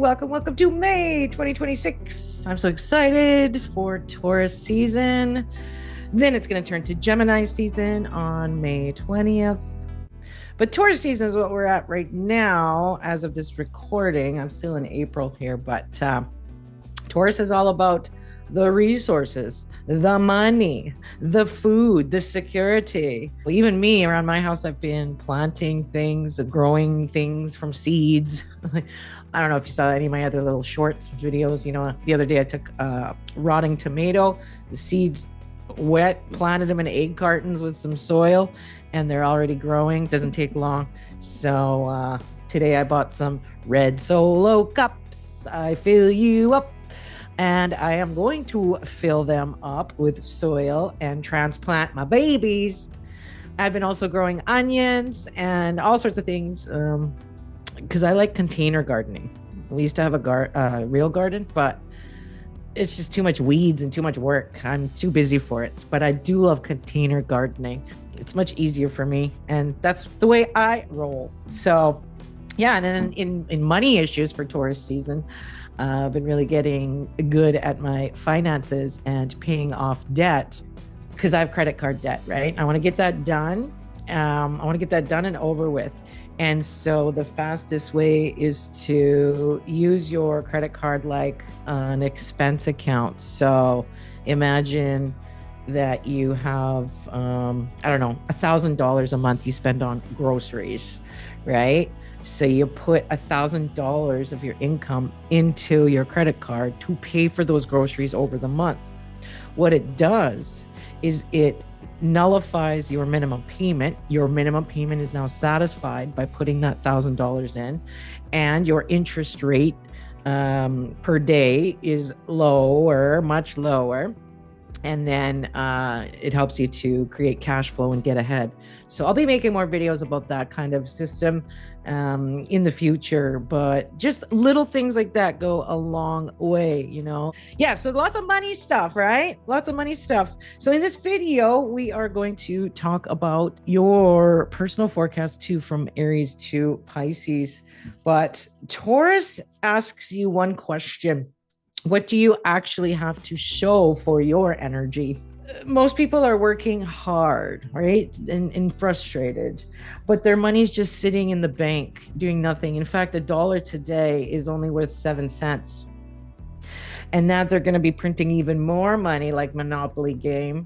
Welcome to May 2026. I'm so excited for Taurus season. Then it's going to turn to Gemini season on May 20th. But Taurus season is what we're at right now as of this recording. I'm still in April here, but Taurus is all about the resources, the money, the food, the security. Well, even me around my house, I've been planting things, growing things from seeds. I don't know if you saw any of my other little shorts videos. You know, the other day I took a rotting tomato, the seeds wet, planted them in egg cartons with some soil, and they're already growing. Doesn't take long. So today I bought some red Solo cups. I fill you up. And I am going to fill them up with soil and transplant my babies. I've been also growing onions and all sorts of things because I like container gardening. We used to have a real garden, but it's just too much weeds and too much work. I'm too busy for it, but I do love container gardening. It's much easier for me, and that's the way I roll. So yeah, and then in money issues for Taurus season, I've been really getting good at my finances and paying off debt because I have credit card debt, right? I want to get that done. I want to get that done and over with. And so the fastest way is to use your credit card like an expense account. So imagine that you have, $1,000 a month you spend on groceries, right? So you put $1,000 of your income into your credit card to pay for those groceries over the month. What it does is it nullifies your minimum payment. Your minimum payment is now satisfied by putting that $1,000 in, and your interest rate per day is lower, much lower. And then it helps you to create cash flow and get ahead. So I'll be making more videos about that kind of system in the future, but just little things like that go a long way, you know? Yeah, so lots of money stuff, right? Lots of money stuff. So in this video, we are going to talk about your personal forecast too, from Aries to Pisces. But Taurus asks you one question. What do you actually have to show for your energy? Most people are working hard, right? And frustrated, but their money's just sitting in the bank doing nothing. In fact, $1 today is only worth 7 cents. And now they're going to be printing even more money, like Monopoly game.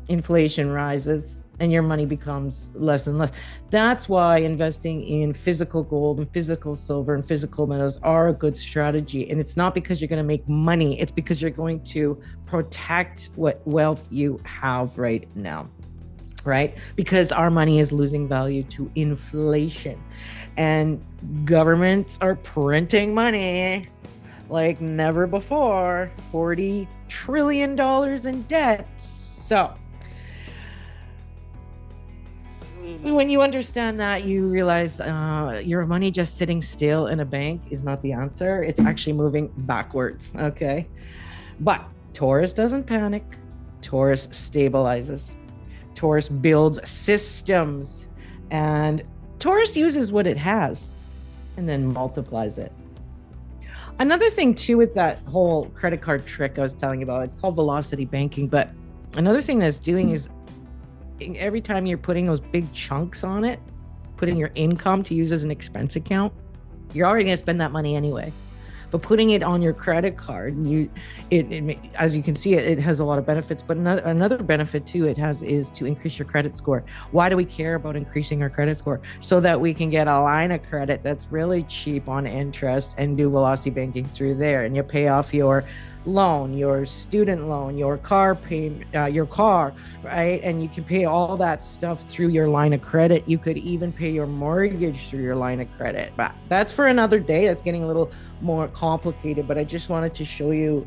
Inflation rises and your money becomes less and less. That's why investing in physical gold and physical silver and physical metals are a good strategy. And it's not because you're going to make money. It's because you're going to protect what wealth you have right now, right? Because our money is losing value to inflation. And governments are printing money like never before. $40 trillion in debt. So when you understand that, you realize your money just sitting still in a bank is not the answer. It's actually moving backwards, okay? But Taurus doesn't panic. Taurus stabilizes. Taurus builds systems. And Taurus uses what it has and then multiplies it. Another thing, too, with that whole credit card trick I was telling you about, it's called velocity banking. But another thing that's doing is every time you're putting those big chunks on it, putting your income to use as an expense account, you're already going to spend that money anyway. But putting it on your credit card, as you can see, it has a lot of benefits. But another benefit too it has is to increase your credit score. Why do we care about increasing our credit score? So that we can get a line of credit that's really cheap on interest and do velocity banking through there, and you pay off your loan, your student loan, your car payment, your car, right? And you can pay all that stuff through your line of credit. You could even pay your mortgage through your line of credit. But that's for another day. That's getting a little more complicated, but I just wanted to show you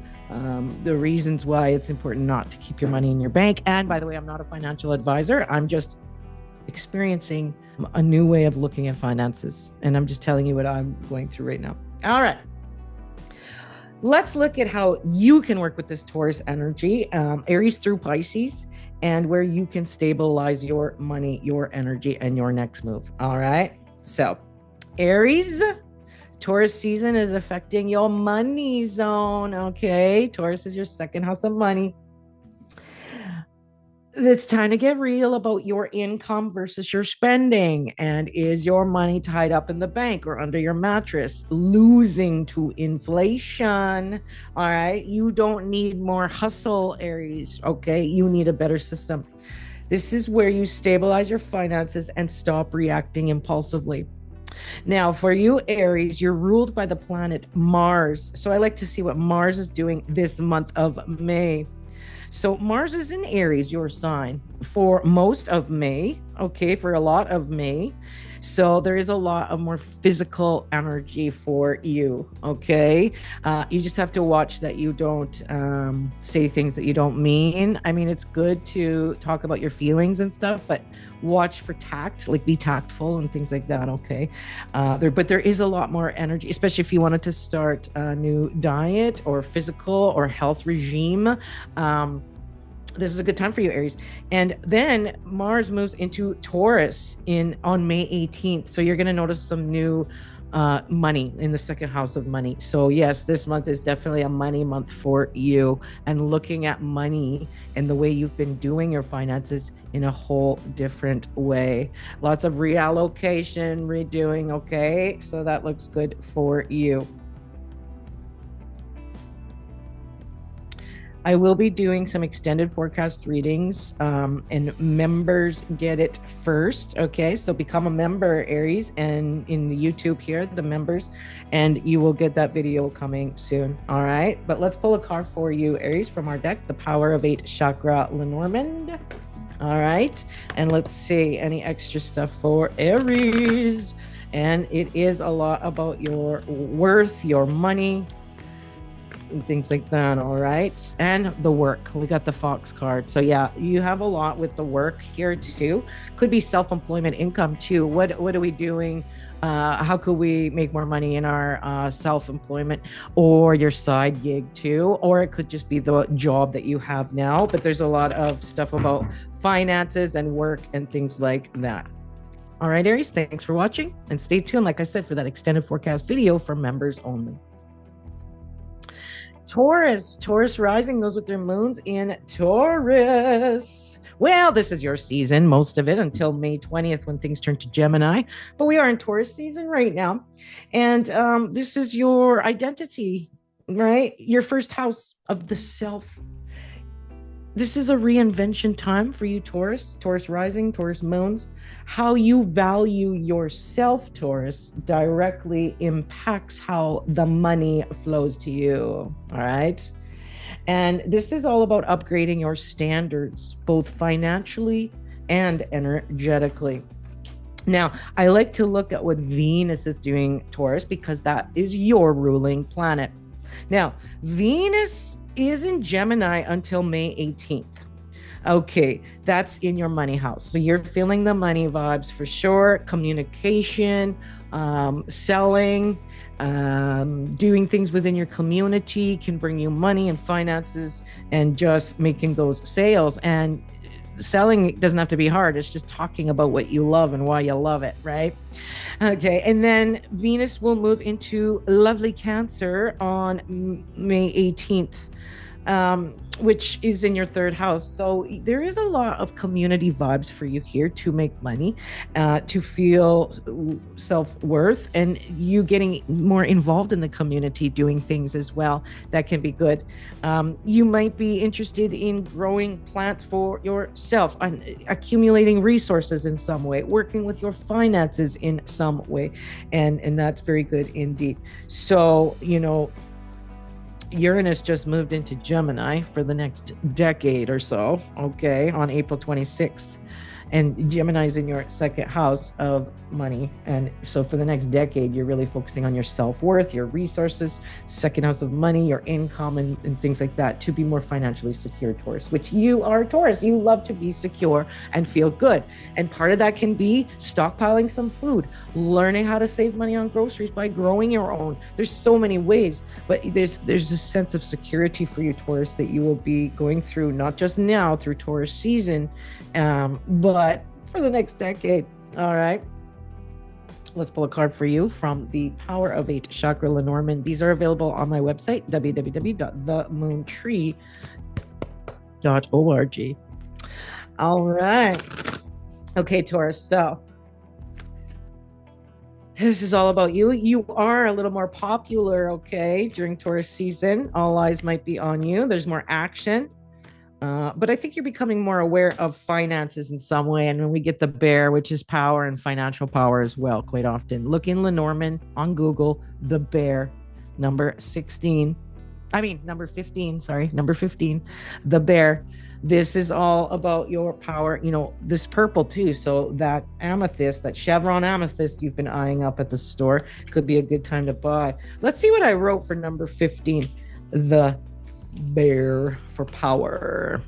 the reasons why it's important not to keep your money in your bank. And by the way, I'm not a financial advisor. I'm just experiencing a new way of looking at finances. And I'm just telling you what I'm going through right now. All right. Let's look at how you can work with this Taurus energy, Aries through Pisces, and where you can stabilize your money, your energy, and your next move. All right. So Aries Taurus season is affecting your money zone. Okay. Taurus is your second house of money. It's time to get real about your income versus your spending. And is your money tied up in the bank or under your mattress, losing to inflation? All right. You don't need more hustle, Aries. Okay. You need a better system. This is where you stabilize your finances and stop reacting impulsively. Now, for you, Aries, you're ruled by the planet Mars. So I like to see what Mars is doing this month of May. So Mars is in Aries, your sign, for most of May, okay, for a lot of May. So there is a lot of more physical energy for you, okay? You just have to watch that you don't say things that you don't mean. I mean, it's good to talk about your feelings and stuff, but watch for tact, like be tactful and things like that, okay? But there is a lot more energy, especially if you wanted to start a new diet or physical or health regime. This is a good time for you, Aries. And then Mars moves into Taurus on May 18th. So you're going to notice some new money in the second house of money. So yes, this month is definitely a money month for you, and looking at money and the way you've been doing your finances in a whole different way. Lots of reallocation, redoing. Okay. So that looks good for you. I will be doing some extended forecast readings, and members get it first. Okay, so become a member, Aries, and in the YouTube here, the members, and you will get that video coming soon. All right, but let's pull a card for you, Aries, from our deck, the Power of 8 Chakra Lenormand. All right, and let's see any extra stuff for Aries. And it is a lot about your worth, your money, and things like that. All right, and the work, we got the Fox card. So yeah, you have a lot with the work here too. Could be self-employment income too. What are we doing? How could we make more money in our self-employment or your side gig too? Or it could just be the job that you have now, but there's a lot of stuff about finances and work and things like that. All right, Aries, thanks for watching, and stay tuned, like I said, for that extended forecast video for members only. Taurus rising, those with their moons in Taurus. Well, this is your season, most of it, until May 20th when things turn to Gemini. But we are in Taurus season right now. And this is your identity, right? Your first house of the self. This is a reinvention time for you, Taurus rising, Taurus moons. How you value yourself, Taurus, directly impacts how the money flows to you. All right. And this is all about upgrading your standards, both financially and energetically. Now, I like to look at what Venus is doing, Taurus, because that is your ruling planet. Now, Venus is in Gemini until May 18th. Okay, that's in your money house. So you're feeling the money vibes for sure. Communication, selling, doing things within your community can bring you money and finances, and just making those sales. And selling doesn't have to be hard. It's just talking about what you love and why you love it, right? Okay, and then Venus will move into lovely Cancer on May 18th. Which is in your third house. So there is a lot of community vibes for you here to make money, to feel self-worth, and you getting more involved in the community, doing things as well. That can be good. You might be interested in growing plants for yourself, accumulating resources in some way, working with your finances in some way. And that's very good indeed. So, you know, Uranus just moved into Gemini for the next decade or so, okay, on April 26th. And Gemini is in your second house of money. And so for the next decade, you're really focusing on your self-worth, your resources, second house of money, your income, and things like that, to be more financially secure, Taurus, which you are, Taurus. You love to be secure and feel good. And part of that can be stockpiling some food, learning how to save money on groceries by growing your own. There's so many ways, but there's a sense of security for you, Taurus, that you will be going through, not just now through Taurus season, but for the next decade. All right. Let's pull a card for you from the Power of 8 Chakra Lenormand. These are available on my website, www.themoontree.org. All right. Okay, Taurus. So this is all about you. You are a little more popular, okay, during Taurus season. All eyes might be on you. There's more action. But I think you're becoming more aware of finances in some way. And when we get the bear, which is power and financial power as well, quite often. Look in Lenormand on Google, the bear, number 15, the bear. This is all about your power, this purple too. So that amethyst, that chevron amethyst you've been eyeing up at the store could be a good time to buy. Let's see what I wrote for number 15, the bear for power.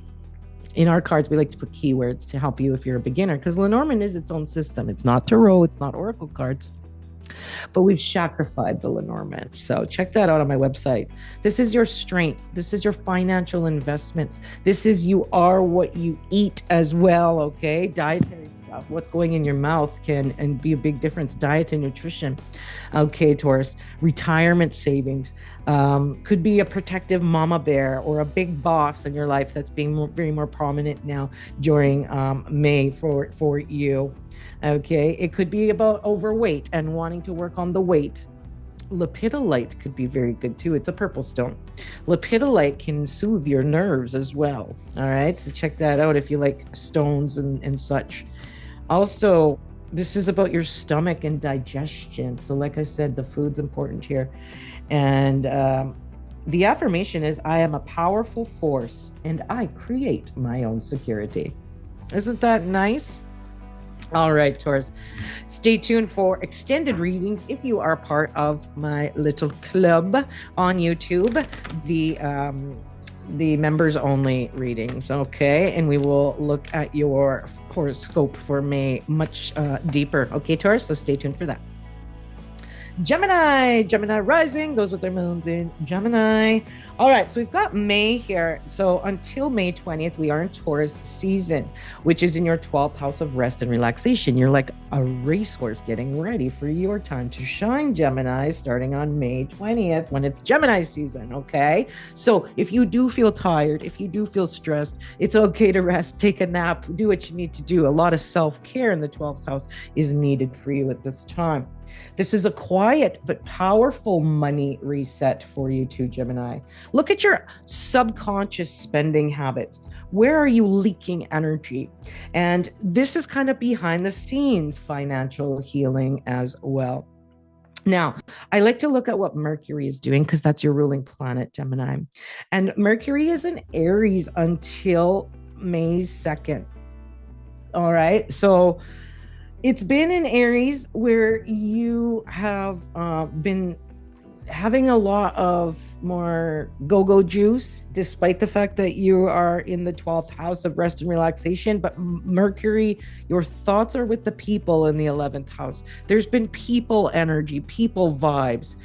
In our cards, we like to put keywords to help you if you're a beginner, because Lenormand is its own system. It's not tarot, it's not oracle cards, but we've chacrified the Lenormand. So check that out on my website. This is your strength. This is your financial investments. This is you are what you eat as well, okay? Dietary stuff. What's going in your mouth can and be a big difference. Diet and nutrition. Okay, Taurus. Retirement savings. Could be a protective mama bear or a big boss in your life that's being very more prominent now during May for you. Okay, it could be about overweight and wanting to work on the weight. Lepidolite could be very good too. It's a purple stone. Lepidolite can soothe your nerves as well. All right, so check that out if you like stones and such. Also, this is about your stomach and digestion. So like I said, the food's important here. And the affirmation is, I am a powerful force and I create my own security. Isn't that nice? All right, Taurus, stay tuned for extended readings if you are part of my little club on YouTube, the members only readings, okay? And we will look at your horoscope for May much deeper. Okay, Taurus, so stay tuned for that. Gemini rising, those with their moons in Gemini. All right, so we've got May here. So until May 20th, we are in Taurus season, which is in your 12th house of rest and relaxation. You're like a racehorse getting ready for your time to shine, Gemini, starting on May 20th when it's Gemini season, okay? So if you do feel tired, if you do feel stressed, it's okay to rest, take a nap, do what you need to do. A lot of self-care in the 12th house is needed for you at this time. This is a quiet but powerful money reset for you too, Gemini. Look at your subconscious spending habits. Where are you leaking energy? And this is kind of behind the scenes financial healing as well. Now, I like to look at what Mercury is doing because that's your ruling planet, Gemini. And Mercury is in Aries until May 2nd. All right. So it's been in Aries where you have been having a lot of more go-go juice, despite the fact that you are in the 12th house of rest and relaxation. But Mercury, your thoughts are with the people in the 11th house. There's been people energy, people vibes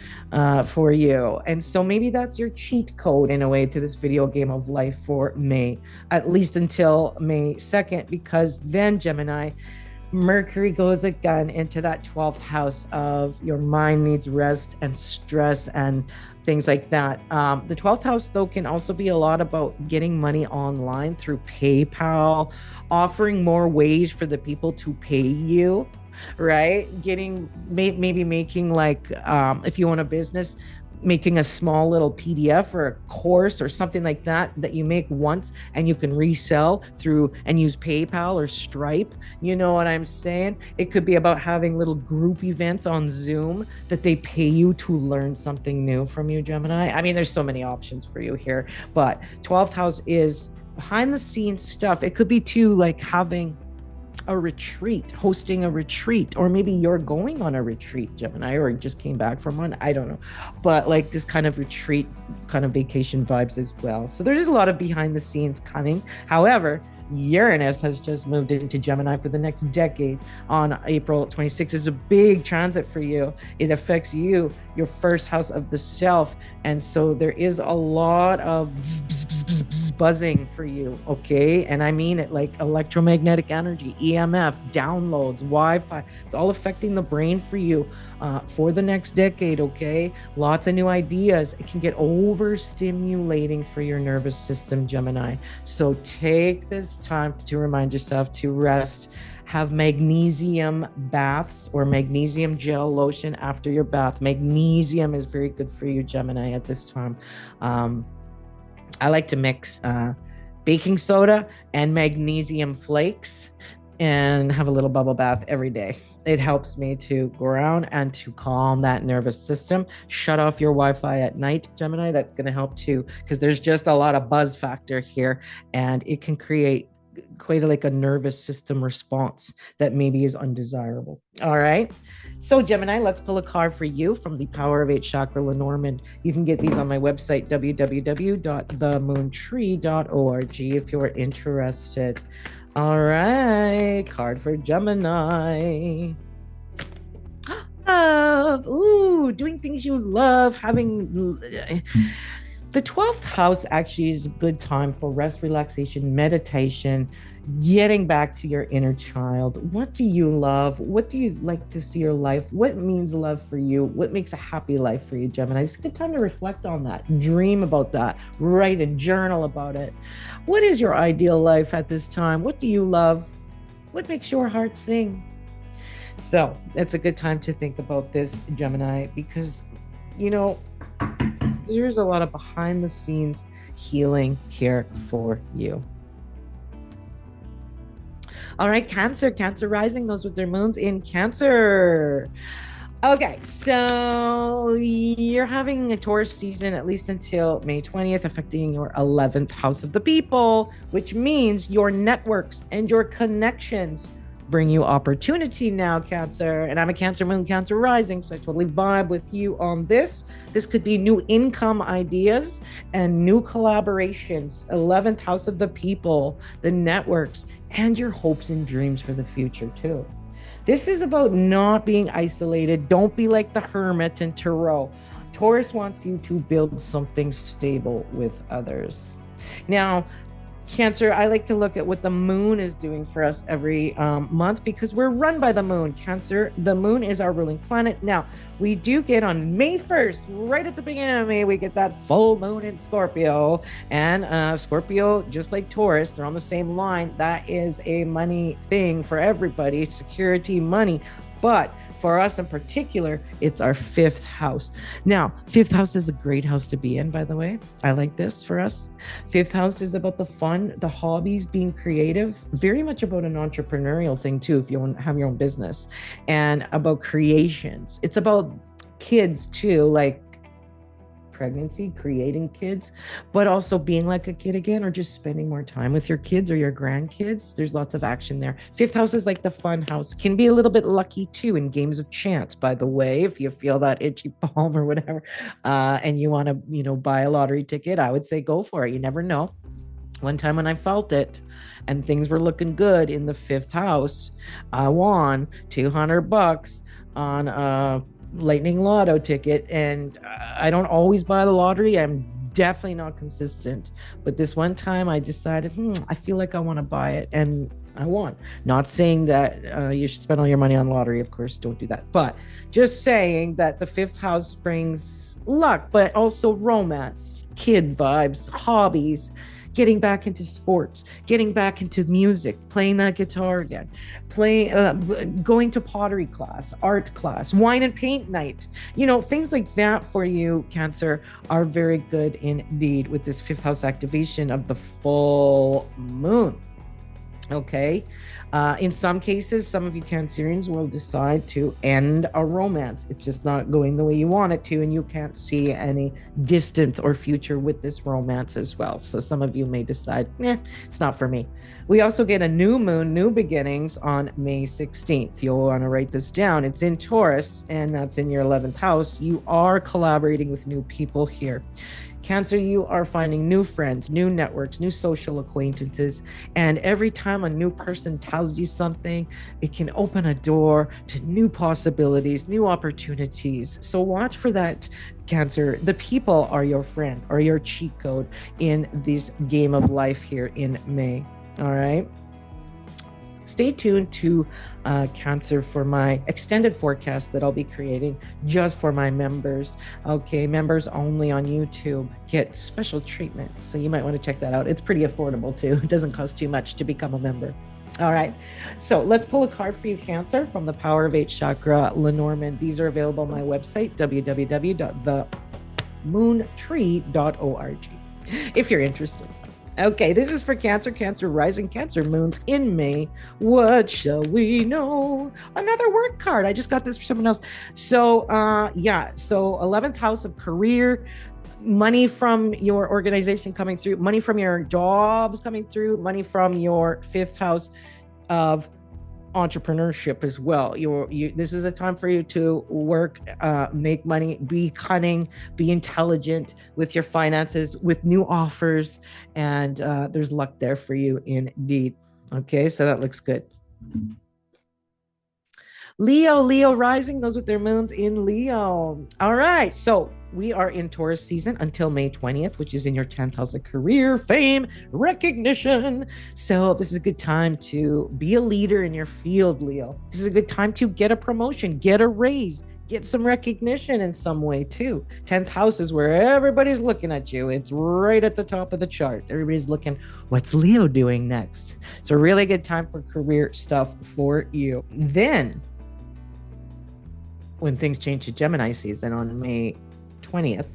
for you. And so maybe that's your cheat code in a way to this video game of life for May, at least until May 2nd, because then, Gemini, Mercury goes again into that 12th house of your mind needs rest and stress and things like that. The 12th house, though, can also be a lot about getting money online through PayPal, offering more ways for the people to pay you, right? Maybe making like, if you own a business, making a small little PDF or a course or something like that you make once and you can resell through and use PayPal or Stripe. You know what I'm saying? It could be about having little group events on Zoom that they pay you to learn something new from you, Gemini. I mean, there's so many options for you here, but 12th house is behind the scenes stuff. It could be too like having a retreat, hosting a retreat, or maybe you're going on a retreat, Gemini, or just came back from one, I don't know, but like this kind of retreat, kind of vacation vibes as well. So there's a lot of behind the scenes coming. However, Uranus has just moved into Gemini for the next decade on April 26th. It's a big transit for you. It affects you, your first house of the self. And so there is a lot of buzzing for you, okay? And I mean it like electromagnetic energy, EMF, downloads, Wi-Fi. It's all affecting the brain for you for the next decade, okay? Lots of new ideas. It can get overstimulating for your nervous system, Gemini. So take this time to remind yourself to rest. Have magnesium baths or magnesium gel lotion after your bath. Magnesium is very good for you, Gemini, at this time. I like to mix baking soda and magnesium flakes and have a little bubble bath every day. It helps me to go around and to calm that nervous system. Shut off your Wi-Fi at night, Gemini. That's going to help too, because there's just a lot of buzz factor here, and it can create quite like a nervous system response that maybe is undesirable. All right. So Gemini, let's pull a card for you from the Power of 8 Chakra Lenormand. You can get these on my website, www.themoontree.org, if you're interested. All right. Card for Gemini. Love. Ooh, doing things you love, having... The 12th house actually is a good time for rest, relaxation, meditation, getting back to your inner child. What do you love? What do you like to see your life? What means love for you? What makes a happy life for you, Gemini? It's a good time to reflect on that, dream about that, write and journal about it. What is your ideal life at this time? What do you love? What makes your heart sing? So it's a good time to think about this, Gemini, because, you know, there's a lot of behind the scenes healing here for you. All right, Cancer rising, those with their moons in Cancer. Okay, so you're having a Taurus season at least until May 20th, affecting your 11th house of the people, which means your networks and your connections bring you opportunity now, Cancer. And I'm a Cancer moon, Cancer rising, so I totally vibe with you on this. This could be new income ideas and new collaborations. 11th house of the people, the networks, and your hopes and dreams for the future too. This is about not being isolated. Don't be like the hermit in Tarot. Taurus wants you to build something stable with others. Now, Cancer, I like to look at what the moon is doing for us every month, because we're run by the moon. Cancer, the moon is our ruling planet. Now, we do get on May 1st, right at the beginning of May, we get that full moon in Scorpio. And Scorpio, just like Taurus, they're on the same line. That is a money thing for everybody, security, money. But for us in particular, it's our 5th house. Now, 5th house is a great house to be in, by the way. I like this for us. 5th house is about the fun, the hobbies, being creative, very much about an entrepreneurial thing too, if you have your own business, and about creations. It's about kids too, like pregnancy, creating kids, but also being like a kid again, or just spending more time with your kids or your grandkids. There's lots of action there. 5th house is like the fun house. Can be a little bit lucky too in games of chance, by the way, if you feel that itchy palm or whatever, and you want to, buy a lottery ticket, I would say go for it. You never know. One time when I felt it and things were looking good in the 5th house, I won $200 on a lightning lotto ticket. And I don't always buy the lottery. I'm definitely not consistent, but this one time I decided, I feel like I want to buy it, and I won. Not saying that you should spend all your money on lottery, of course, don't do that, but just saying that the 5th house brings luck, but also romance, kid vibes, hobbies, getting back into sports, getting back into music, playing that guitar again, going to pottery class, art class, wine and paint night, things like that for you, Cancer, are very good indeed with this 5th house activation of the full moon. Okay. In some cases, some of you Cancerians will decide to end a romance. It's just not going the way you want it to, and you can't see any distance or future with this romance as well. So some of you may decide, it's not for me. We also get a new moon, new beginnings on May 16th. You'll want to write this down. It's in Taurus, and that's in your 11th house. You are collaborating with new people here. Cancer, you are finding new friends, new networks, new social acquaintances. And every time a new person tells you something, it can open a door to new possibilities, new opportunities. So watch for that, Cancer. The people are your friend or your cheat code in this game of life here in May. All right. Stay tuned to Cancer for my extended forecast that I'll be creating just for my members. Okay, members only on YouTube get special treatment. So you might want to check that out. It's pretty affordable too. It doesn't cost too much to become a member. All right, so let's pull a card for you, Cancer, from the Power of 8 Chakra, Lenormand. These are available on my website, www.themoontree.org, if you're interested. Okay, this is for Cancer, Cancer rising, Cancer moons in May. What shall we know? Another work card. I just got this for someone else. So, so 11th house of career, money from your organization coming through, money from your jobs coming through, money from your 5th house of entrepreneurship as well. This is a time for you to work, make money, be cunning, be intelligent with your finances, with new offers, and there's luck there for you indeed. Okay, so that looks good. Leo rising, those with their moons in Leo. All right, so we are in Taurus season until May 20th, which is in your 10th house of career, fame, recognition. So this is a good time to be a leader in your field, Leo. This is a good time to get a promotion, get a raise, get some recognition in some way too. 10th house is where everybody's looking at you. It's right at the top of the chart. Everybody's looking, what's Leo doing next? So really good time for career stuff for you. Then when things change to Gemini season on May 20th,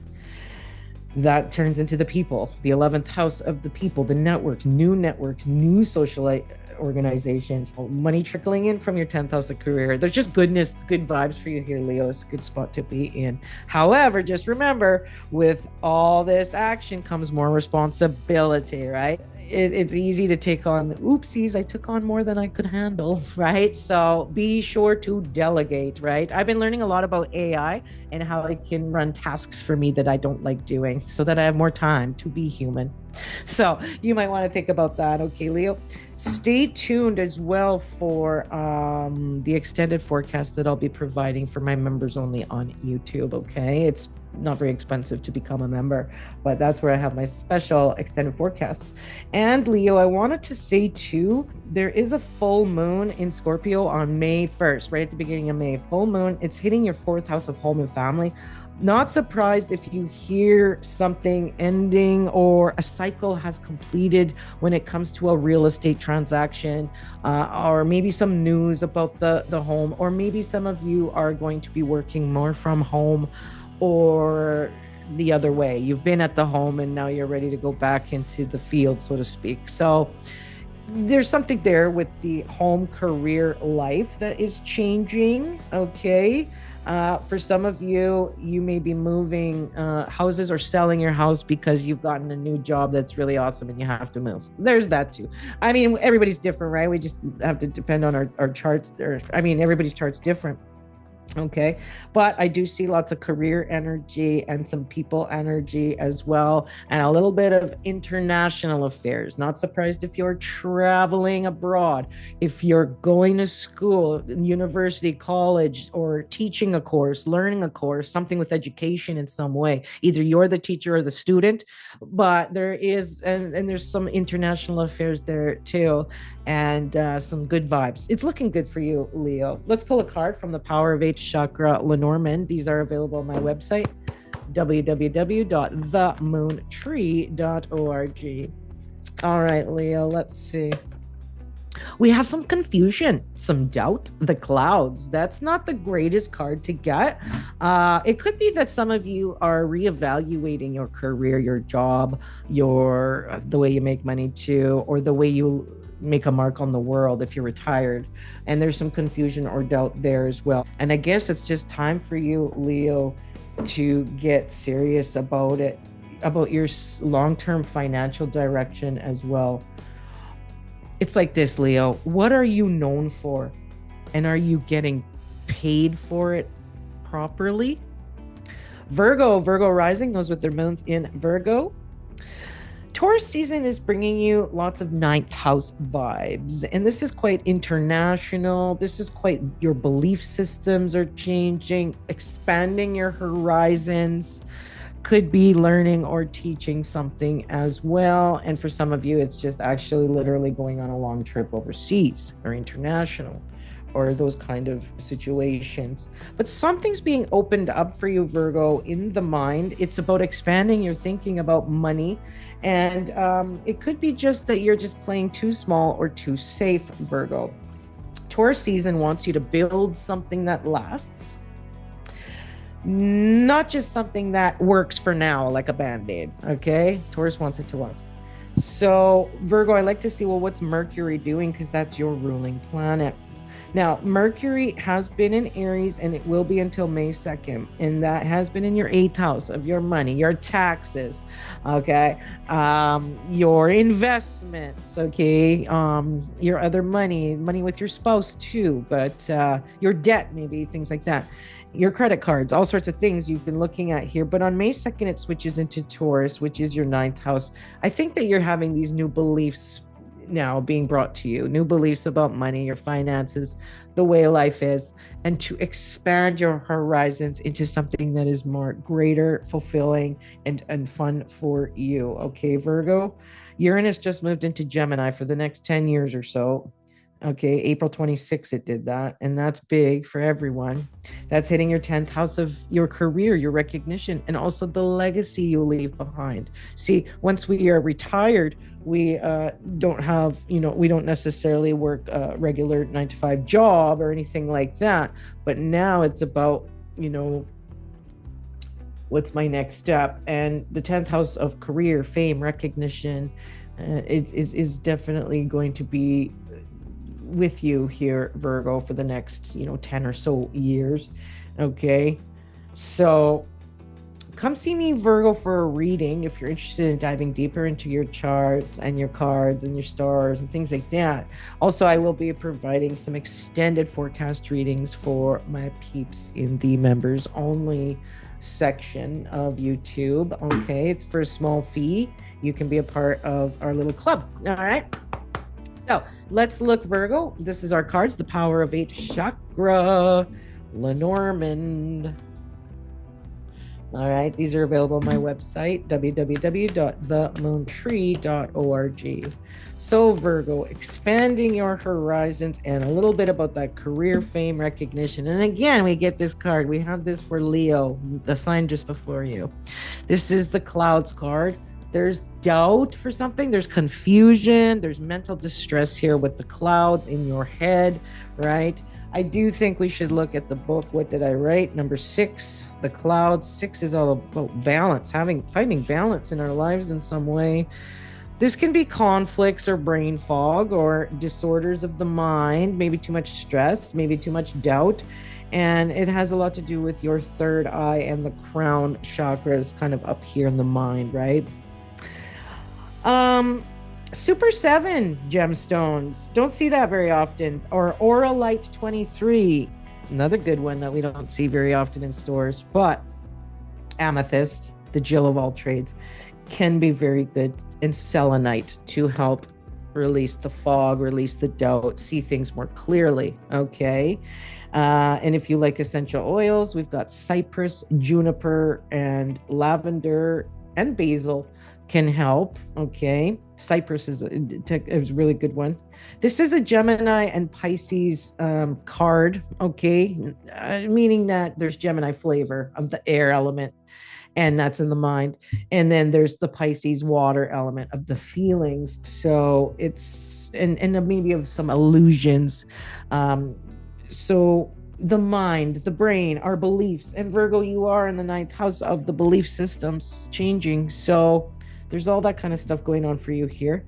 that turns into the people, the 11th house of the people, the networks, new social organizations, money trickling in from your 10th house of career. There's just goodness, good vibes for you here, Leo. It's a good spot to be in. However, just remember, with all this action comes more responsibility, right? It's easy to take on, oopsies, I took on more than I could handle, right? So be sure to delegate, right? I've been learning a lot about AI and how it can run tasks for me that I don't like doing so that I have more time to be human. So you might want to think about that. Okay, Leo, stay tuned as well for the extended forecast that I'll be providing for my members only on YouTube. Okay, it's not very expensive to become a member, but that's where I have my special extended forecasts. And Leo, I wanted to say too, there is a full moon in Scorpio on May 1st, right at the beginning of May. Full moon, it's hitting your 4th house of home and family. Not surprised if you hear something ending or a cycle has completed when it comes to a real estate transaction, or maybe some news about the home, or maybe some of you are going to be working more from home, or the other way. You've been at the home and now you're ready to go back into the field, so to speak. So there's something there with the home career life that is changing. Okay. For some of you, you may be moving houses or selling your house because you've gotten a new job that's really awesome and you have to move. There's that too. I mean, everybody's different, right? We just have to depend on our charts. Everybody's chart's different. Okay, but I do see lots of career energy and some people energy as well, and a little bit of international affairs. Not surprised if you're traveling abroad, if you're going to school, university, college, or teaching a course, learning a course, something with education in some way. Either you're the teacher or the student, but there is, and there's some international affairs there too, and some good vibes. It's looking good for you, Leo. Let's pull a card from the Power of 8 Chakra, Lenormand. These are available on my website, www.themoontree.org. All right, Leo, let's see. We have some confusion, some doubt, the clouds. That's not the greatest card to get. It could be that some of you are reevaluating your career, your job, the way you make money too, or the way you make a mark on the world if you're retired. And there's some confusion or doubt there as well. And I guess it's just time for you, Leo, to get serious about it, about your long-term financial direction as well. It's like this, Leo. What are you known for? And are you getting paid for it properly? Virgo rising, those with their moons in Virgo. Taurus season is bringing you lots of ninth house vibes, and this is quite international. This is quite, your belief systems are changing, expanding your horizons. Could be learning or teaching something as well. And for some of you, it's just actually literally going on a long trip overseas or international, or those kind of situations. But something's being opened up for you, Virgo, in the mind. It's about expanding your thinking about money. And it could be just that you're just playing too small or too safe, Virgo. Taurus season wants you to build something that lasts, not just something that works for now, like a band-aid, okay? Taurus wants it to last. So Virgo, I like to see, well, what's Mercury doing? Because that's your ruling planet. Now, Mercury has been in Aries, and it will be until May 2nd. And that has been in your 8th house of your money, your taxes, okay? Your investments, okay? Your other money with your spouse too, but your debt, maybe, things like that. Your credit cards, all sorts of things you've been looking at here. But on May 2nd, it switches into Taurus, which is your 9th house. I think that you're having these new beliefs now being brought to you, new beliefs about money, your finances, the way life is, and to expand your horizons into something that is more greater, fulfilling, and fun for you. Okay, Virgo? Uranus just moved into Gemini for the next 10 years or so. Okay, April 26th, it did that. And that's big for everyone. That's hitting your 10th house of your career, your recognition, and also the legacy you leave behind. See, once we are retired, we don't have, we don't necessarily work a regular 9-to-5 job or anything like that. But now it's about, what's my next step? And the 10th house of career, fame, recognition is definitely going to be with you here, Virgo, for the next 10 or so years. Okay, so come see me, Virgo, for a reading if you're interested in diving deeper into your charts and your cards and your stars and things like that. Also, I will be providing some extended forecast readings for my peeps in the members only section of YouTube. Okay, it's for a small fee. You can be a part of our little club. All right, so let's look, Virgo. This is our cards. The Power of 8 Chakra, Lenormand. All right, these are available on my website, www.themoontree.org. So Virgo, expanding your horizons and a little bit about that career, fame, recognition. And again, we get this card. We have this for Leo, the sign just before you. This is the Clouds card. There's doubt for something. There's confusion. There's mental distress here with the clouds in your head, right? I do think we should look at the book. What did I write? Number 6, the clouds. 6 is all about balance, finding balance in our lives in some way. This can be conflicts or brain fog or disorders of the mind, maybe too much stress, maybe too much doubt. And it has a lot to do with your third eye and the crown chakras kind of up here in the mind, right? Super 7 gemstones. Don't see that very often. Or Aura Light 23. Another good one that we don't see very often in stores. But amethyst, the Jill of all trades, can be very good. And selenite to help release the fog, release the doubt, see things more clearly. Okay. And if you like essential oils, we've got cypress, juniper, and lavender, and basil can help. Okay, cypress is a really good one. This is a Gemini and Pisces card. Okay, meaning that there's Gemini flavor of the air element, and that's in the mind, and then there's the Pisces water element of the feelings. So it's and maybe of some illusions. So the mind, the brain, our beliefs, and Virgo, you are in the 9th house of the belief systems changing. So there's all that kind of stuff going on for you here.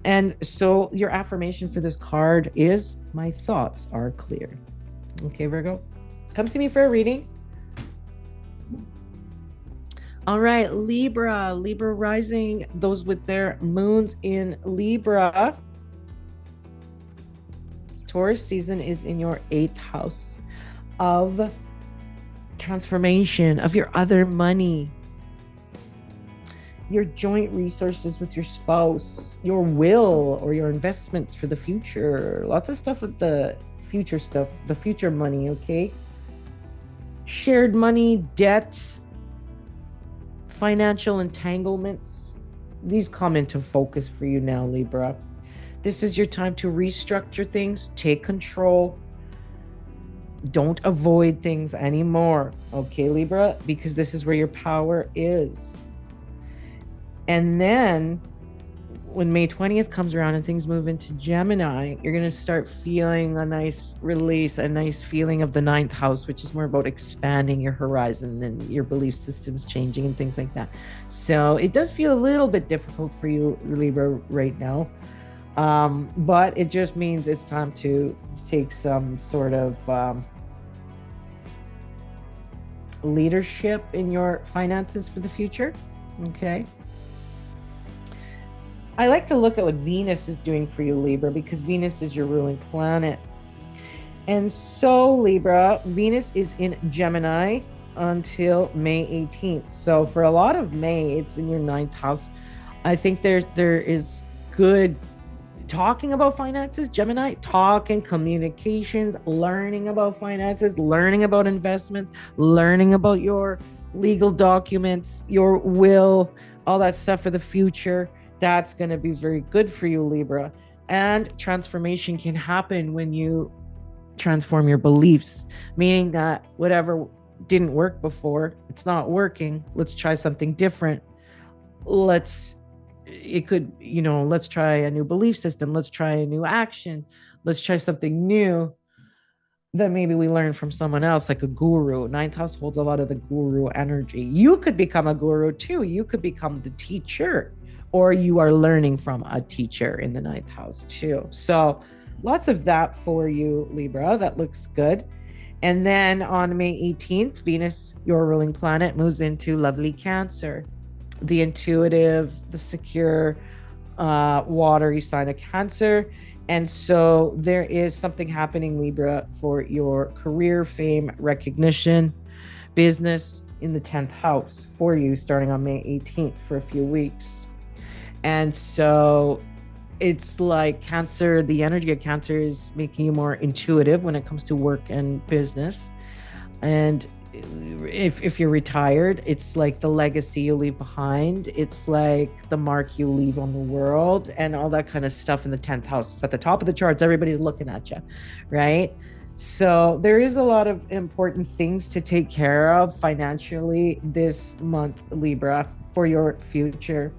And so your affirmation for this card is, my thoughts are clear. Okay, Virgo, come see me for a reading. All right, Libra rising, those with their moons in Libra. Taurus season is in your 8th house of transformation, of your other money, your joint resources with your spouse, your will or your investments for the future. Lots of stuff with the future stuff, the future money, okay? Shared money, debt, financial entanglements. These come into focus for you now, Libra. This is your time to restructure things, take control. Don't avoid things anymore, okay, Libra? Because this is where your power is. And then when May 20th comes around and things move into Gemini, you're going to start feeling a nice release, a nice feeling of the 9th house, which is more about expanding your horizon and your belief systems changing and things like that. So it does feel a little bit difficult for you, Libra, right now. But it just means it's time to take some sort of leadership in your finances for the future. Okay. I like to look at what Venus is doing for you, Libra, because Venus is your ruling planet. And so, Libra, Venus is in Gemini until May 18th. So for a lot of May, it's in your 9th house. I think there is good talking about finances, Gemini, talking, communications, learning about finances, learning about investments, learning about your legal documents, your will, all that stuff for the future. That's going to be very good for you, Libra. And transformation can happen when you transform your beliefs, meaning that whatever didn't work before, it's not working. Let's try something different. Let's try a new belief system. Let's try a new action. Let's try something new that maybe we learn from someone else, like a guru. 9th house holds a lot of the guru energy. You could become a guru too. You could become the teacher, or you are learning from a teacher in the 9th house too. So lots of that for you, Libra. That looks good. And then on May 18th, Venus, your ruling planet, moves into lovely Cancer, the intuitive, the secure, watery sign of Cancer. And so there is something happening, Libra, for your career, fame, recognition, business in the 10th house for you starting on May 18th for a few weeks. And so it's like Cancer, the energy of Cancer is making you more intuitive when it comes to work and business. And if you're retired, it's like the legacy you leave behind. It's like the mark you leave on the world and all that kind of stuff in the 10th house. It's at the top of the charts. Everybody's looking at you, right? So there is a lot of important things to take care of financially this month, Libra, for your future.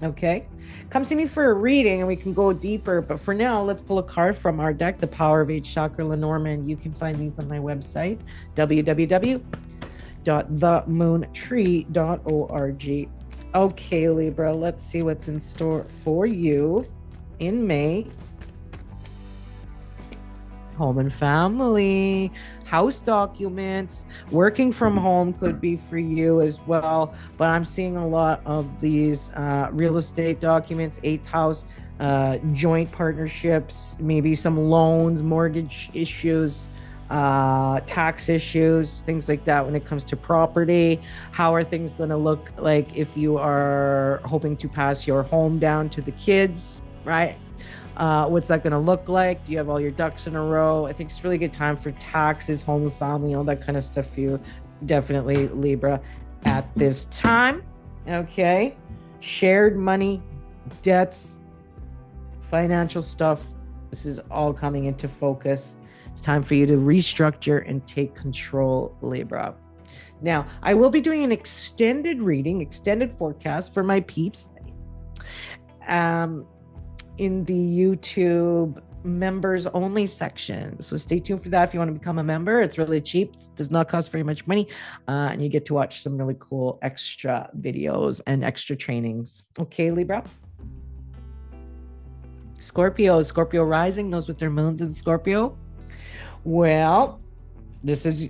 Okay, come see me for a reading and we can go deeper. But for now, let's pull a card from our deck, the Power of 8 Chakra Lenormand. You can find these on my website, www.themoontree.org. Okay, Libra, let's see what's in store for you in May. Home and family, house documents, working from home could be for you as well. But I'm seeing a lot of these real estate documents, 8th house, joint partnerships, maybe some loans, mortgage issues, tax issues, things like that when it comes to property. How are things going to look like if you are hoping to pass your home down to the kids, right? What's that going to look like? Do you have all your ducks in a row? I think it's a really good time for taxes, home and family, all that kind of stuff for you. Definitely, Libra, at this time. Okay. Shared money, debts, financial stuff. This is all coming into focus. It's time for you to restructure and take control, Libra. Now, I will be doing an extended reading, extended forecast for my peeps. In the YouTube members only section. So stay tuned for that if you want to become a member. It's really cheap. It does not cost very much money. And you get to watch some really cool extra videos and extra trainings. Okay, Libra? Scorpio rising, those with their moons in Scorpio. Well, this is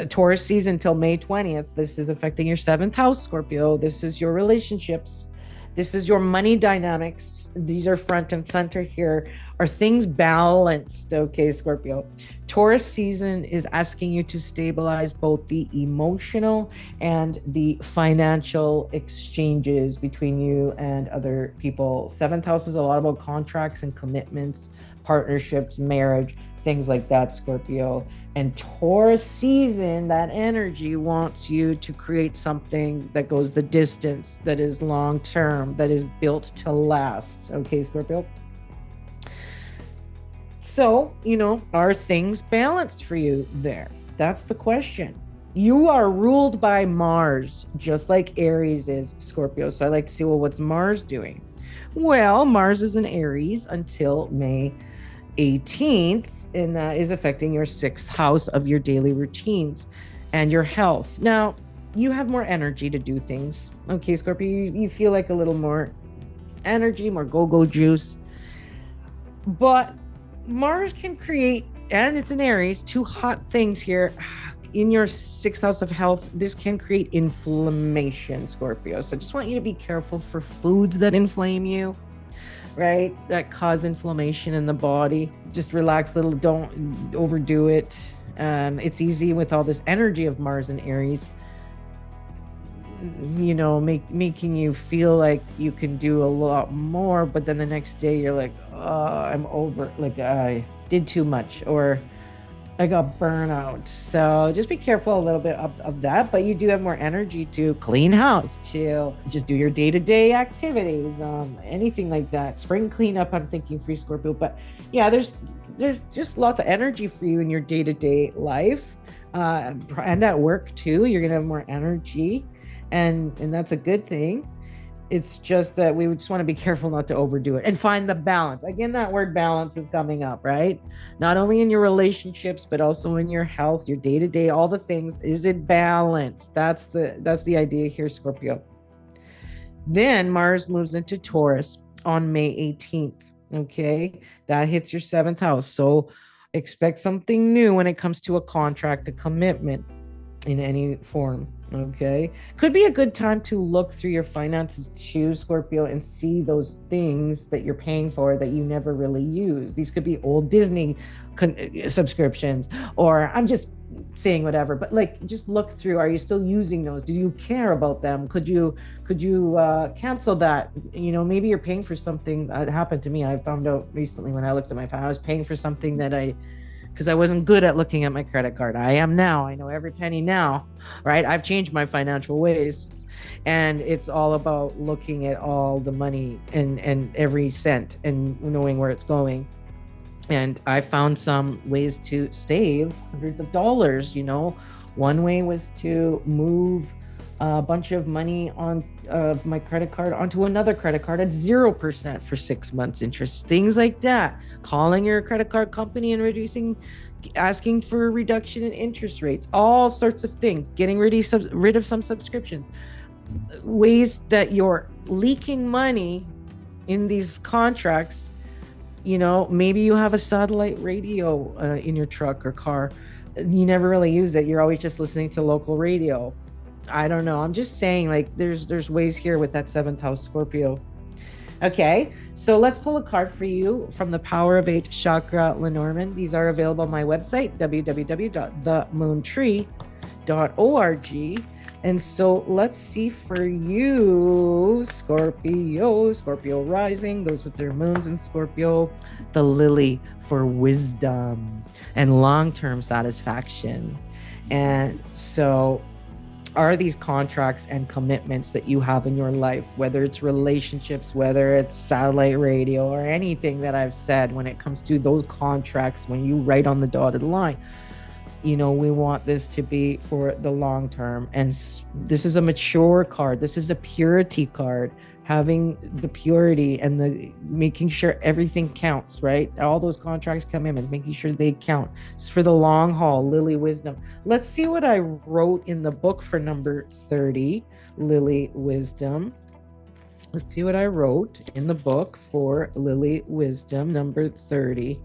Taurus season until May 20th. This is affecting your seventh house, Scorpio. This is your relationships. This is your money dynamics. These are front and center here. Are things balanced? Okay, Scorpio. Taurus season is asking you to stabilize both the emotional and the financial exchanges between you and other people. Seventh house is a lot about contracts and commitments, partnerships, marriage, things like that, Scorpio. And Taurus season, that energy wants you to create something that goes the distance, that is long term, that is built to last. Okay, Scorpio. So, are things balanced for you there? That's the question. You are ruled by Mars, just like Aries is, Scorpio. So I like to see, well, what's Mars doing? Well, Mars is in Aries until May 18th, and that is affecting your sixth house of your daily routines and your health. Now, you have more energy to do things. Okay, Scorpio, you feel like a little more energy, more go-go juice. But Mars can create, and it's in Aries, two hot things here. In your sixth house of health, this can create inflammation, Scorpio. So I just want you to be careful for foods that inflame you, right? That cause inflammation in the body. Just relax a little, don't overdo it. It's easy with all this energy of Mars and Aries, making you feel like you can do a lot more, but then the next day you're like, oh, I'm over, like I did too much, or I got burnout. So just be careful a little bit of that, but you do have more energy to clean house, to just do your day-to-day activities, anything like that. Spring cleanup, I'm thinking for Scorpio, but yeah, there's just lots of energy for you in your day-to-day life, and at work too. You're gonna have more energy, and that's a good thing. It's just that we just want to be careful not to overdo it and find the balance. Again, that word balance is coming up, right? Not only in your relationships, but also in your health, your day-to-day, all the things. Is it balanced? That's the idea here, Scorpio. Then Mars moves into Taurus on May 18th. Okay, that hits your seventh house. So expect something new when it comes to a contract, a commitment in any form. Okay, could be a good time to look through your finances too, Scorpio, and see those things that you're paying for that you never really use. These could be old Disney subscriptions, or I'm just saying whatever, but like, just look through, are you still using those? Do you care about them? Could you cancel that? Maybe you're paying for something that happened to me. I found out recently when I looked at my phone, I was paying for something that because I wasn't good at looking at my credit card. I am now. I know every penny now, right? I've changed my financial ways, and it's all about looking at all the money and every cent and knowing where it's going. And I found some ways to save hundreds of dollars. One way was to move a bunch of money on my credit card onto another credit card at 0% for 6 months interest, things like that. Calling your credit card company and asking for a reduction in interest rates, all sorts of things, getting rid of some subscriptions, ways that you're leaking money in these contracts. Maybe you have a satellite radio in your truck or car. You never really use it. You're always just listening to local radio. I don't know. I'm just saying, like, there's ways here with that seventh house, Scorpio. Okay, so let's pull a card for you from the Power of 8 Chakra Lenormand. These are available on my website, www.themoontree.org. And so let's see for you, Scorpio rising, those with their moons in Scorpio, the lily for wisdom and long-term satisfaction. And so are these contracts and commitments that you have in your life, whether it's relationships, whether it's satellite radio, or anything that I've said when it comes to those contracts, when you write on the dotted line, we want this to be for the long term. And this is a mature card. This is a purity card, having the purity and the making sure everything counts, right? All those contracts, commitments, making sure they count. It's for the long haul, Lily Wisdom. Let's see what I wrote in the book for number 30, Lily Wisdom. Let's see what I wrote in the book for Lily Wisdom, number 30.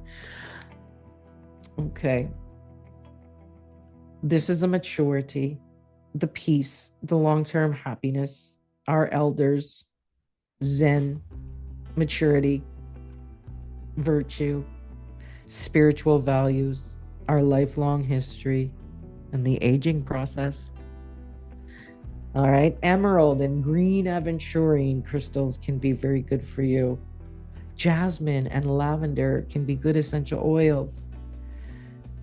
Okay. This is a maturity, the peace, the long-term happiness, our elders, Zen, maturity, virtue, spiritual values, our lifelong history, and the aging process. All right. Emerald and green aventurine crystals can be very good for you. Jasmine and lavender can be good essential oils.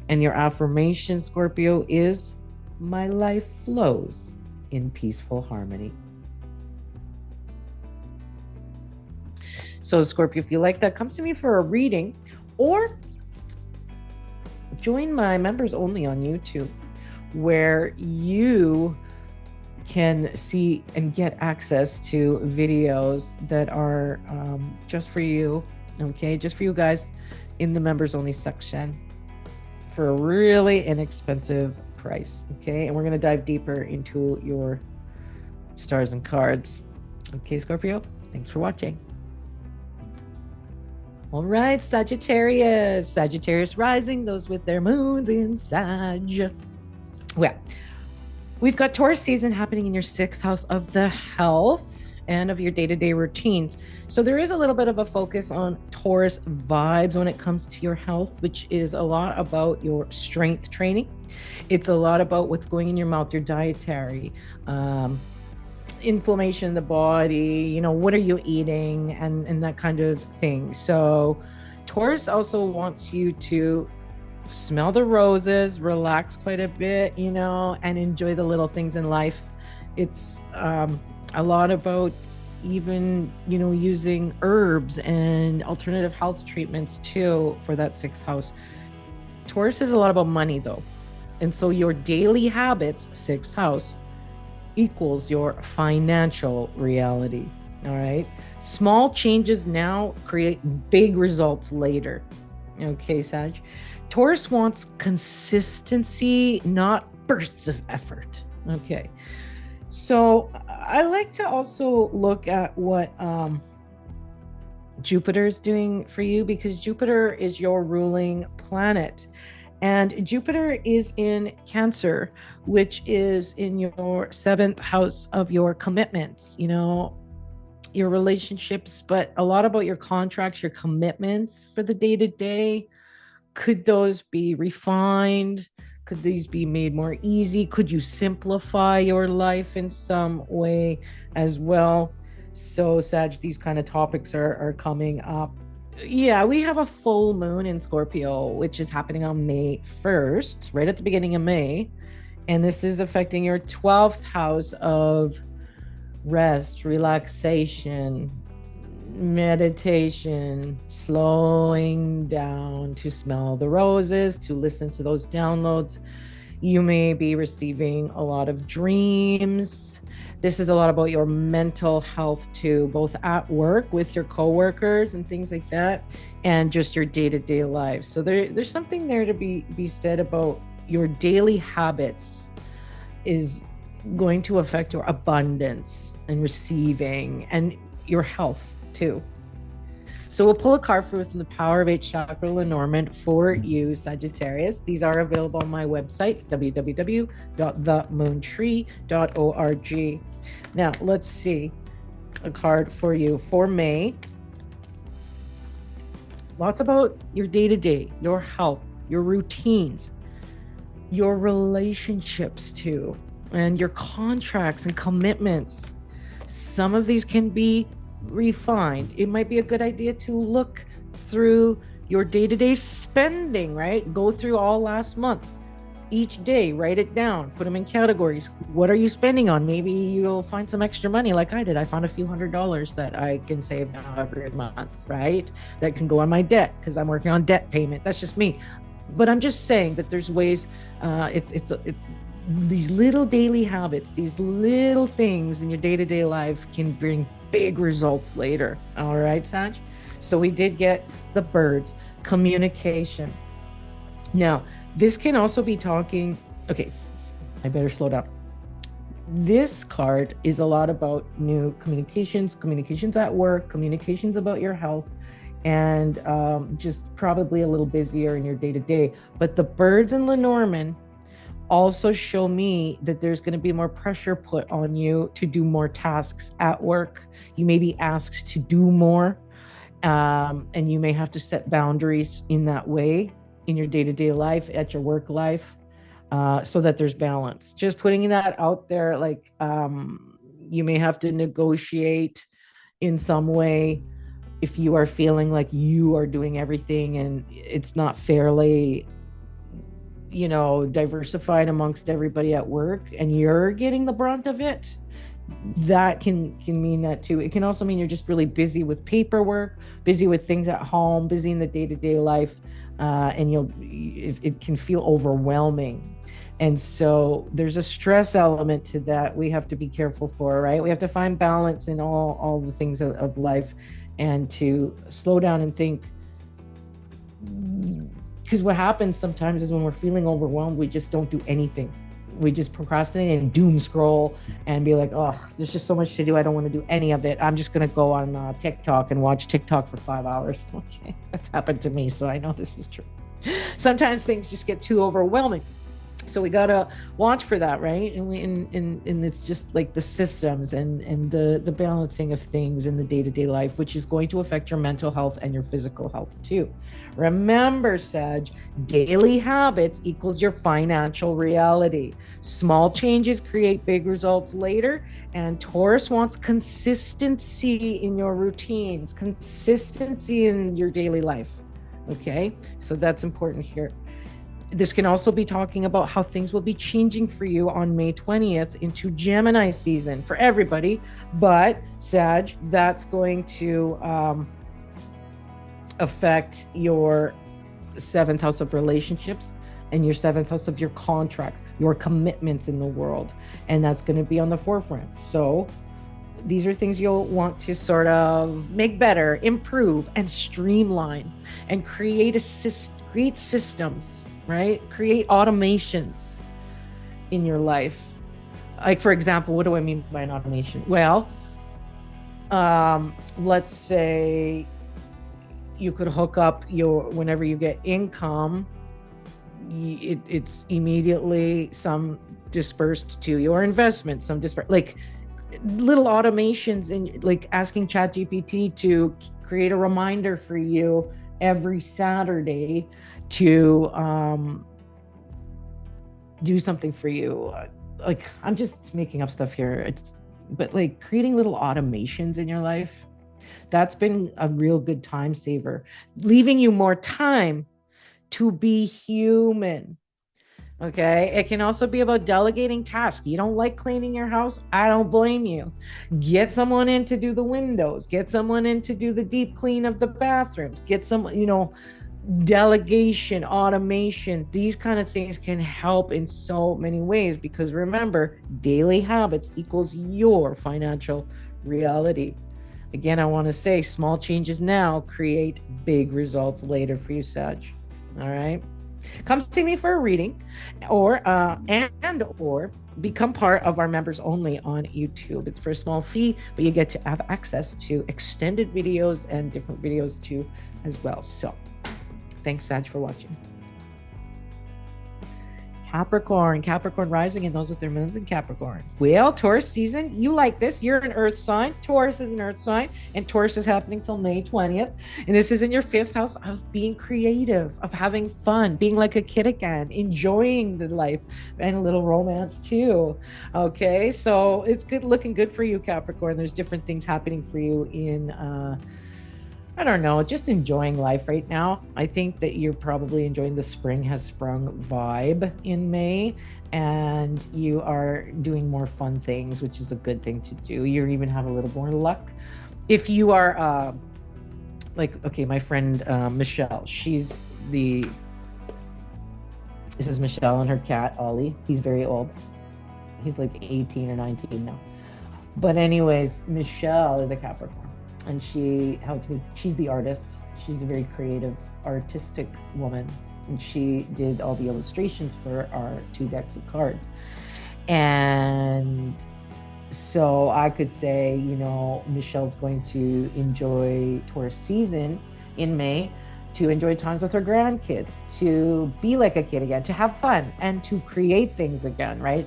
And your affirmation, Scorpio, is my life flows in peaceful harmony. So, Scorpio, if you like that, come to me for a reading or join my members only on YouTube, where you can see and get access to videos that are just for you, okay? Just for you guys in the members only section for a really inexpensive price, okay? And we're going to dive deeper into your stars and cards. Okay, Scorpio, thanks for watching. All right, Sagittarius. Sagittarius rising, those with their moons in Sag. Well, we've got Taurus season happening in your 6th house of the health and of your day-to-day routines. So there is a little bit of a focus on Taurus vibes when it comes to your health, which is a lot about your strength training. It's a lot about what's going in your mouth, your dietary, inflammation in the body, what are you eating, and that kind of thing. So Taurus also wants you to smell the roses, relax quite a bit, and enjoy the little things in life. It's a lot about even, using herbs and alternative health treatments too for that 6th house. Taurus is a lot about money though. And so your daily habits, 6th house, equals your financial reality. All right. Small changes now create big results later. Okay, Sag. Taurus wants consistency, not bursts of effort. Okay. So I like to also look at what Jupiter is doing for you, because Jupiter is your ruling planet. And Jupiter is in Cancer, which is in your 7th house of your commitments, your relationships, but a lot about your contracts, your commitments for the day-to-day. Could those be refined? Could these be made more easy? Could you simplify your life in some way as well? So, Sag, these kind of topics are coming up. Yeah, we have a full moon in Scorpio, which is happening on May 1st, right at the beginning of May. And this is affecting your 12th house of rest, relaxation, meditation, slowing down to smell the roses, to listen to those downloads. You may be receiving a lot of dreams. This is a lot about your mental health too, both at work with your coworkers and things like that, and just your day-to-day life. So there's something there to be said about your daily habits is going to affect your abundance and receiving and your health too. So we'll pull a card for within the Power of 8 Chakra Lenormand for you, Sagittarius. These are available on my website, www.themoontree.org. Now, let's see a card for you for May. Lots about your day-to-day, your health, your routines, your relationships too, and your contracts and commitments. Some of these can be refined. It might be a good idea to look through your day-to-day spending, right? Go through all last month, each day, write it down, put them in categories. What are you spending on? Maybe you'll find some extra money like I did. I found a few $100s that I can save now every month, right? That can go on my debt because I'm working on debt payment. That's just me. But I'm just saying that there's ways, these little daily habits, these little things in your day-to-day life can bring big results later. All right, Sag? So we did get the birds, communication. Now, this can also be talking, okay, I better slow down. this card is a lot about new communications, communications at work, communications about your health, and just probably a little busier in your day-to-day. But the birds in Lenormand also show me that there's going to be more pressure put on you to do more tasks at work. You may be asked to do more, and you may have to set boundaries in that way in your day-to-day life, at your work life, so that there's balance. Just putting that out there, like you may have to negotiate in some way if you are feeling like you are doing everything and it's not fairly, diversified amongst everybody at work and you're getting the brunt of it. That can mean that too. It can also mean you're just really busy with paperwork, busy with things at home, busy in the day-to-day life, and it can feel overwhelming. And so there's a stress element to that we have to be careful for, right? We have to find balance in all the things of life, and to slow down and think. Because what happens sometimes is when we're feeling overwhelmed, we just don't do anything. We just procrastinate and doom scroll and be like, oh, there's just so much to do. I don't want to do any of it. I'm just going to go on TikTok and watch TikTok for 5 hours. Okay, that's happened to me, so I know this is true. Sometimes things just get too overwhelming. So we got to watch for that, right? And it's just like the systems and the balancing of things in the day-to-day life, which is going to affect your mental health and your physical health too. Remember, Sag, daily habits equals your financial reality. Small changes create big results later. And Taurus wants consistency in your routines, consistency in your daily life. Okay, so that's important here. This can also be talking about how things will be changing for you on May 20th into Gemini season for everybody. But Sag, that's going to affect your 7th house of relationships and your 7th house of your contracts, your commitments in the world. And that's going to be on the forefront. So these are things you'll want to sort of make better, improve, and streamline, and create systems, right? Create automations in your life. Like, for example, what do I mean by an automation? Well, let's say you could hook up whenever you get income, it's immediately some dispersed to your investment, like little automations, and like asking ChatGPT to create a reminder for you every Saturday to do something for you. Like, I'm just making up stuff here. But like creating little automations in your life, that's been a real good time saver, leaving you more time to be human. Okay. It can also be about delegating tasks. You don't like cleaning your house? I don't blame you. Get someone in to do the windows, get someone in to do the deep clean of the bathrooms, get some, delegation, automation. These kind of things can help in so many ways, because remember, daily habits equals your financial reality. Again, I want to say small changes now create big results later for you, Sag. All right. Come see me for a reading, or become part of our members only on YouTube. It's for a small fee, but you get to have access to extended videos and different videos too as well. So thanks, Sag, for watching. Capricorn rising, and those with their moons in Capricorn. Well, Taurus season, you like this. You're an earth sign. Taurus is an earth sign, and Taurus is happening till May 20th. And this is in your 5th house of being creative, of having fun, being like a kid again, enjoying the life, and a little romance too. Okay, so it's looking good for you, Capricorn. There's different things happening for you in I don't know, just enjoying life right now. I think that you're probably enjoying the spring has sprung vibe in May, and you are doing more fun things, which is a good thing to do. You even have a little more luck. If you are my friend Michelle, this is Michelle and her cat, Ollie. He's very old. He's like 18 or 19 now. But anyways, Michelle is a Capricorn. And she helped me. She's the artist. She's a very creative, artistic woman. And she did all the illustrations for our 2 decks of cards. And so I could say, Michelle's going to enjoy Taurus season in May, to enjoy times with her grandkids, to be like a kid again, to have fun and to create things again, right?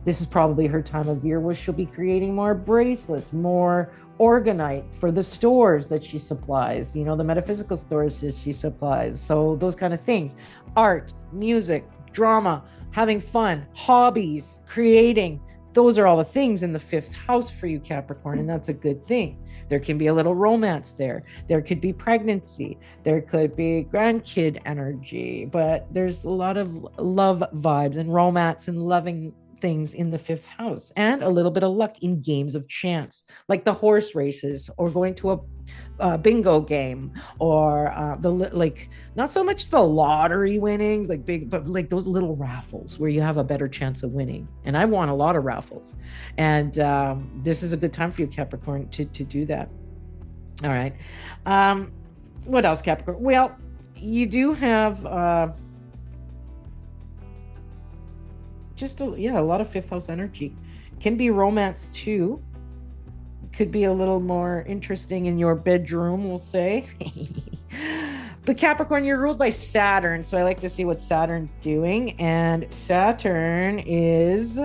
This is probably her time of year where she'll be creating more bracelets, more organite for the stores that she supplies, the metaphysical stores that she supplies. So those kind of things, art, music, drama, having fun, hobbies, creating. Those are all the things in the 5th house for you, Capricorn, and that's a good thing. There can be a little romance there. There could be pregnancy. There could be grandkid energy, but there's a lot of love vibes and romance and loving things in the 5th house, and a little bit of luck in games of chance, like the horse races or going to a bingo game, or not so much the lottery winnings, like big, but like those little raffles where you have a better chance of winning. And I won a lot of raffles, and this is a good time for you, Capricorn, to do that. All right. What else, Capricorn? Well, you do have a lot of 5th house energy. Can be romance too. Could be a little more interesting in your bedroom, we'll say. But Capricorn, you're ruled by Saturn, so I like to see what Saturn's doing. And Saturn is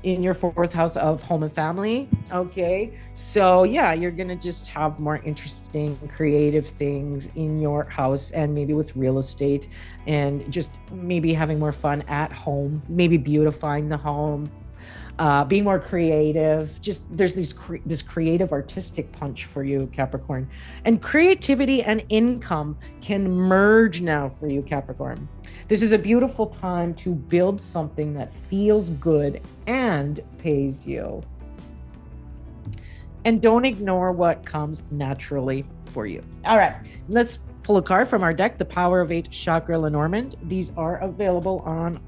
in your 4th house of home and family. Okay, so yeah, you're gonna just have more interesting creative things in your house, and maybe with real estate, and just maybe having more fun at home, maybe beautifying the home, being more creative. Just there's this creative artistic punch for you, Capricorn, and creativity and income can merge now for you, Capricorn. This is a beautiful time to build something that feels good and pays you. And don't ignore what comes naturally for you. All right, let's pull a card from our deck, the Power of 8 Chakra Lenormand. These are available on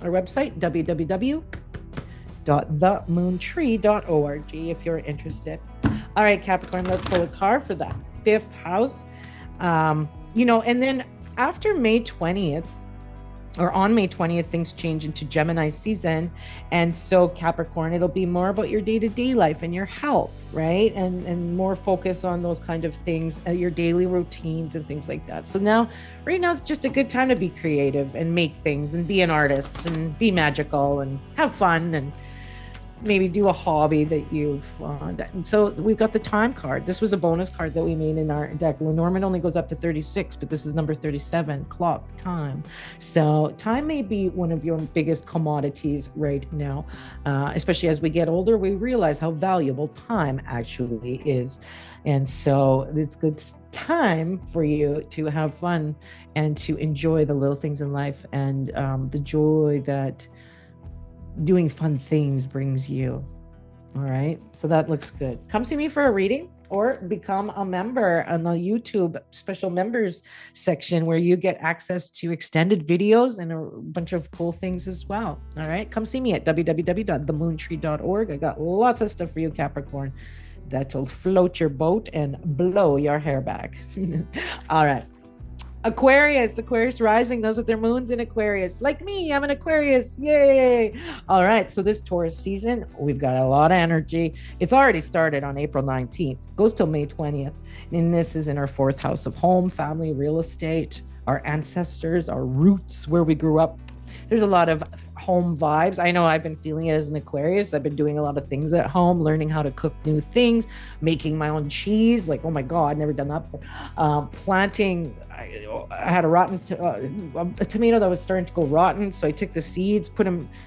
our website, www.themoontree.org, if you're interested. All right, Capricorn, let's pull a card for the 5th house. And then after May 20th, or on May 20th, things change into Gemini season. And so Capricorn, it'll be more about your day-to-day life and your health, right? And more focus on those kind of things, your daily routines and things like that. So right now is just a good time to be creative and make things and be an artist and be magical and have fun and maybe do a hobby that you've done. So we've got the time card. This was a bonus card that we made in our deck. Lenormand only goes up to 36, but this is number 37, clock, time. So time may be one of your biggest commodities right now, especially as we get older. We realize how valuable time actually is. And so it's good time for you to have fun and to enjoy the little things in life, and the joy that doing fun things brings you. All right, so that looks good. Come see me for a reading, or become a member on the YouTube special members section, where you get access to extended videos and a bunch of cool things as well. All right, come see me at www.themoontree.org. I got lots of stuff for you, Capricorn, that'll float your boat and blow your hair back. All right. Aquarius rising, those with their moons in Aquarius. Like me, I'm an Aquarius. Yay. All right, so this Taurus season, we've got a lot of energy. It's already started on April 19th, goes till May 20th. And this is in our 4th house of home, family, real estate, our ancestors, our roots, where we grew up. There's a lot of home vibes. I know I've been feeling it as an Aquarius. I've been doing a lot of things at home, learning how to cook new things, making my own cheese. Like, oh my God, never done that before. Planting. I had a tomato that was starting to go rotten, so I took the seeds,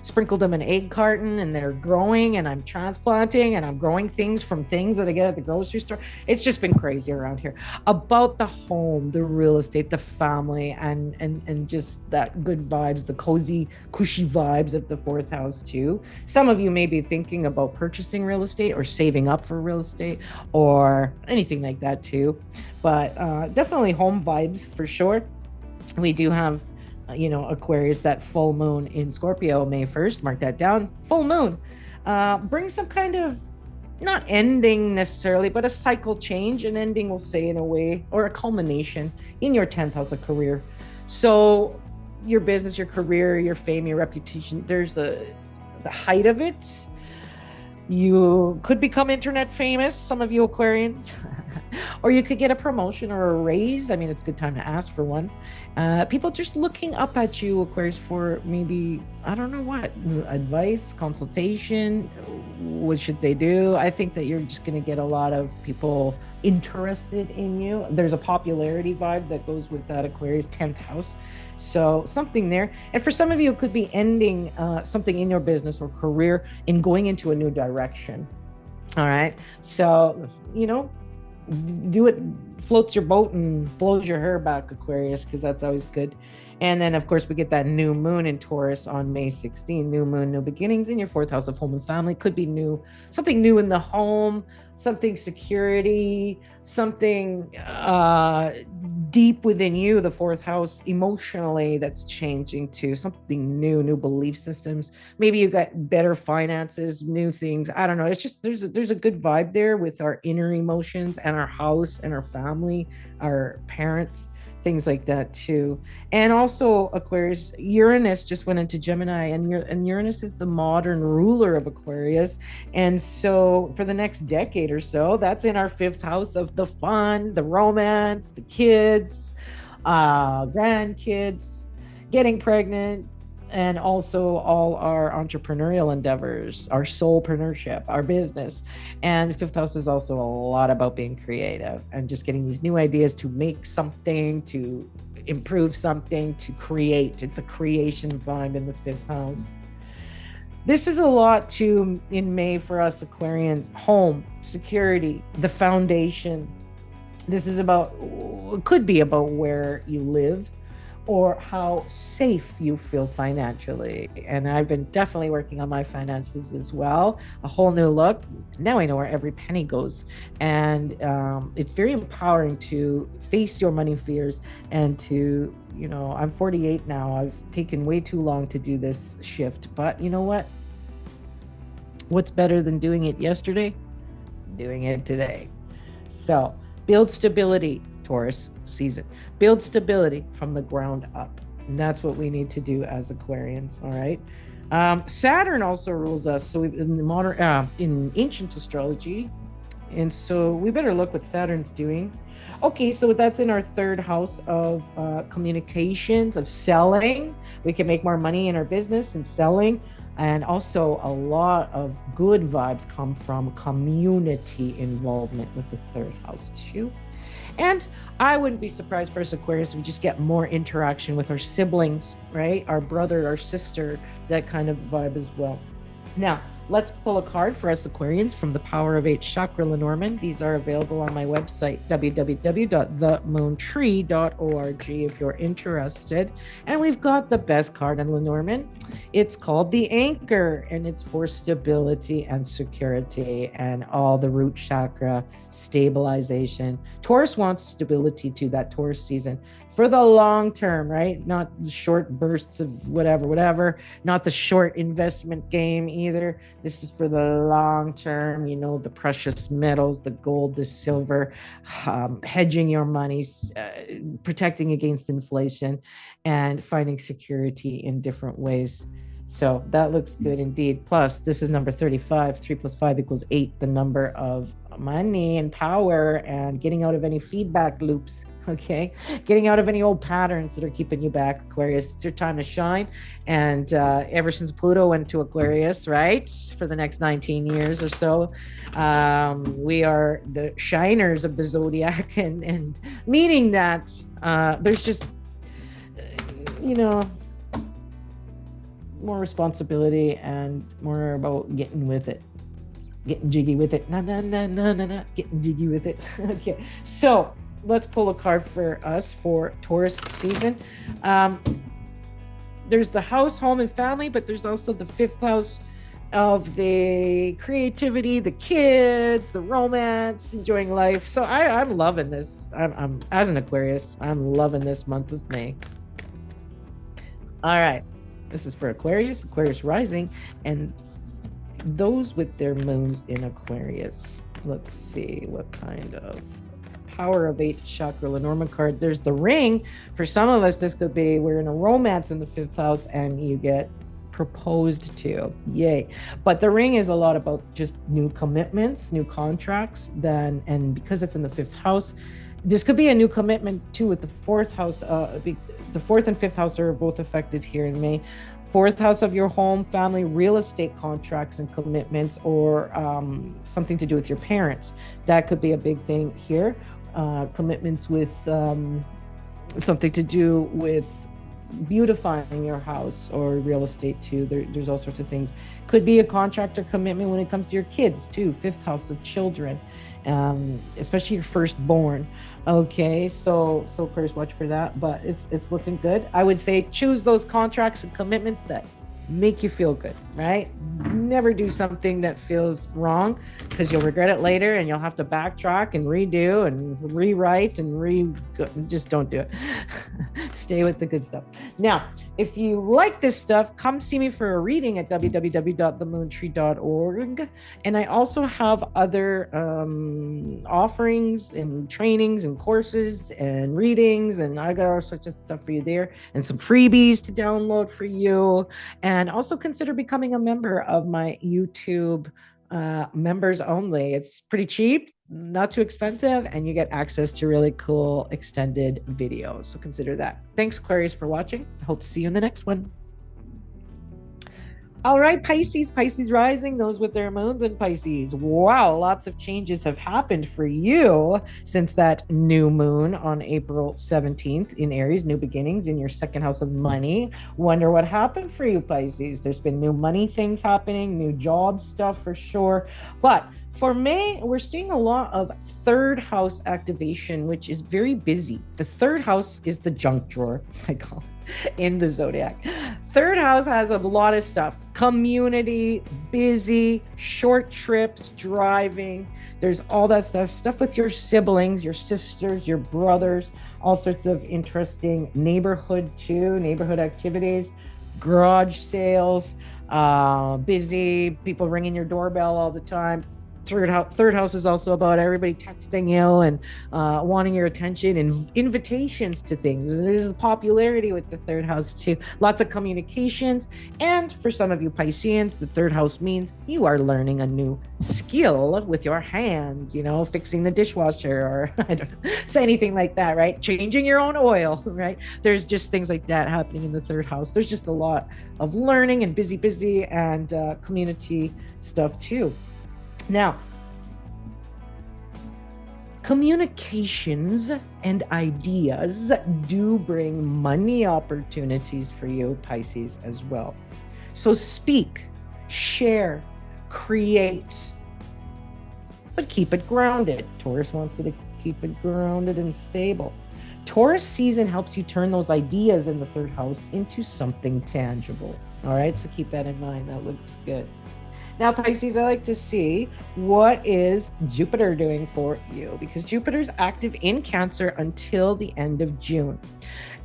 sprinkled them in an egg carton, and they're growing, and I'm transplanting, and I'm growing things from things that I get at the grocery store. It's just been crazy around here about the home, the real estate, the family, and just that good vibes, the cozy, cushy vibes of the 4th house too. Some of you may be thinking about purchasing real estate or saving up for real estate or anything like that too. But definitely home vibes for sure. We do have, Aquarius, that full moon in Scorpio, May 1st. Mark that down. Full moon brings some kind of, not ending necessarily, but a cycle change, an ending, we'll say, in a way, or a culmination in your 10th house of career. So your business, your career, your fame, your reputation, there's the height of it. You could become internet famous, some of you Aquarians, or you could get a promotion or a raise. I mean, it's a good time to ask for one. People just looking up at you, Aquarius, for maybe, I don't know what, advice, consultation. What should they do? I think that you're just going to get a lot of people interested in you. There's a popularity vibe that goes with that Aquarius 10th house. So something there. And for some of you, it could be ending something in your business or career and going into a new direction. All right. So, you know, do it, floats your boat and blows your hair back, Aquarius, because that's always good. And then, of course, we get that new moon in Taurus on May 16. New moon, new beginnings in your 4th house of home and family. Could be new, something new in the home, something security, something deep within you, the 4th house, emotionally, that's changing to something new belief systems. Maybe you got better finances, new things. I don't know. It's just there's a good vibe there with our inner emotions and our house and our family, our parents, things like that too. And also, Aquarius, Uranus just went into Gemini, and Uranus is the modern ruler of Aquarius. And so for the next decade or so, that's in our 5th house of the fun, the romance, the kids, grandkids, getting pregnant, and also all our entrepreneurial endeavors, our soulpreneurship, our business. And 5th house is also a lot about being creative and just getting these new ideas to make something, to improve something, to create. It's a creation vibe in the 5th house. This is a lot too in May for us Aquarians. Home, security, the foundation. This is about, it could be about where you live, or how safe you feel financially. And I've been definitely working on my finances as well. A whole new look. Now I know where every penny goes. And it's very empowering to face your money fears and to, you know, I'm 48 now. I've taken way too long to do this shift. But you know what? What's better than doing it yesterday? Doing it today. So build stability, Taurus season. Build stability from the ground up. And that's what we need to do as Aquarians. All right. Saturn also rules us. So in the modern, in ancient astrology. And so we better look what Saturn's doing. Okay. So that's in our 3rd house of communications, of selling. We can make more money in our business and selling. And also a lot of good vibes come from community involvement with the 3rd house too. And I wouldn't be surprised for us Aquarius if we just get more interaction with our siblings, right? Our brother, our sister, that kind of vibe as well. Now, let's pull a card for us Aquarians from the Power of 8 Chakra Lenormand. These are available on my website, www.themoontree.org, if you're interested. And we've got the best card in Lenormand. It's called the Anchor, and it's for stability and security and all the root chakra stabilization. Taurus wants stability too, that Taurus season. For the long term, right? Not the short bursts of whatever, not the short investment game either. This is for the long term, you know, the precious metals, the gold, the silver, hedging your money, protecting against inflation, and finding security in different ways. So that looks good indeed. Plus, this is number 35. 3 + 5 = 8, the number of money and power and getting out of any feedback loops. Okay, getting out of any old patterns that are keeping you back, Aquarius. It's your time to shine. And ever since Pluto went to Aquarius, right, for the next 19 years or so, we are the shiners of the zodiac, and meaning that there's just, you know, more responsibility and more about getting with it, getting jiggy with it. Getting jiggy with it. Okay, so let's pull a card for us for Taurus season. There's the house, home, and family, but there's also the 5th house of the creativity, the kids, the romance, enjoying life. So I'm loving this. I'm as an Aquarius, I'm loving this month of May. All right, this is for Aquarius, Aquarius rising, and those with their moons in Aquarius. Let's see what kind of Power of 8 Chakra Lenormand card. There's the Ring. For some of us, this could be we're in a romance in the 5th house, and you get proposed to. Yay. But the ring is a lot about just new commitments, new contracts, then, and because it's in the fifth house, this could be a new commitment too with the fourth house. The fourth and fifth house are both affected here in May. Fourth house of your home, family, real estate contracts and commitments, or something to do with your parents. That could be a big thing here. Commitments with something to do with beautifying your house or real estate too. There's all sorts of things. Could be a contract or commitment when it comes to your kids too. Fifth house of children, especially your firstborn. Okay, so Aquarius, watch for that. But it's looking good. I would say choose those contracts and commitments that make you feel good, right? Never do something that feels wrong, because you'll regret it later and you'll have to backtrack and redo and rewrite and just don't do it. Stay with the good stuff. Now, if you like this stuff, come see me for a reading at www.themoontree.org. And I also have other offerings and trainings and courses and readings, and I got all sorts of stuff for you there, and some freebies to download for you. And also consider becoming a member of my YouTube members only. It's pretty cheap, not too expensive, and you get access to really cool extended videos. So consider that. Thanks, Aquarius, for watching. I hope to see you in the next one. All right, Pisces rising, those with their moons in Pisces. Wow, lots of changes have happened for you since that new moon on April 17th in Aries, new beginnings in your second house of money. Wonder what happened for you, Pisces. There's been new money things happening, new job stuff for sure. But for May, we're seeing a lot of third house activation, which is very busy. The third house is the junk drawer, I call it, in the zodiac. Third house has a lot of stuff. Community, busy, short trips, driving. There's all that stuff with your siblings, your sisters, your brothers, all sorts of interesting neighborhood too, neighborhood activities, garage sales, busy, people ringing your doorbell all the time. Third house is also about everybody texting you and wanting your attention and invitations to things. There's a popularity with the third house too. Lots of communications. And for some of you Pisceans, the third house means you are learning a new skill with your hands, fixing the dishwasher, or I don't know, say anything like that, right? Changing your own oil, right? There's just things like that happening in the third house. There's just a lot of learning and busy and community stuff too. Now, communications and ideas do bring money opportunities for you, Pisces, as well. So speak, share, create, but keep it grounded. Taurus wants you to keep it grounded and stable. Taurus season helps you turn those ideas in the third house into something tangible. All right, so keep that in mind. That looks good. Now, Pisces, I like to see what is Jupiter doing for you, because Jupiter's active in Cancer until the end of June.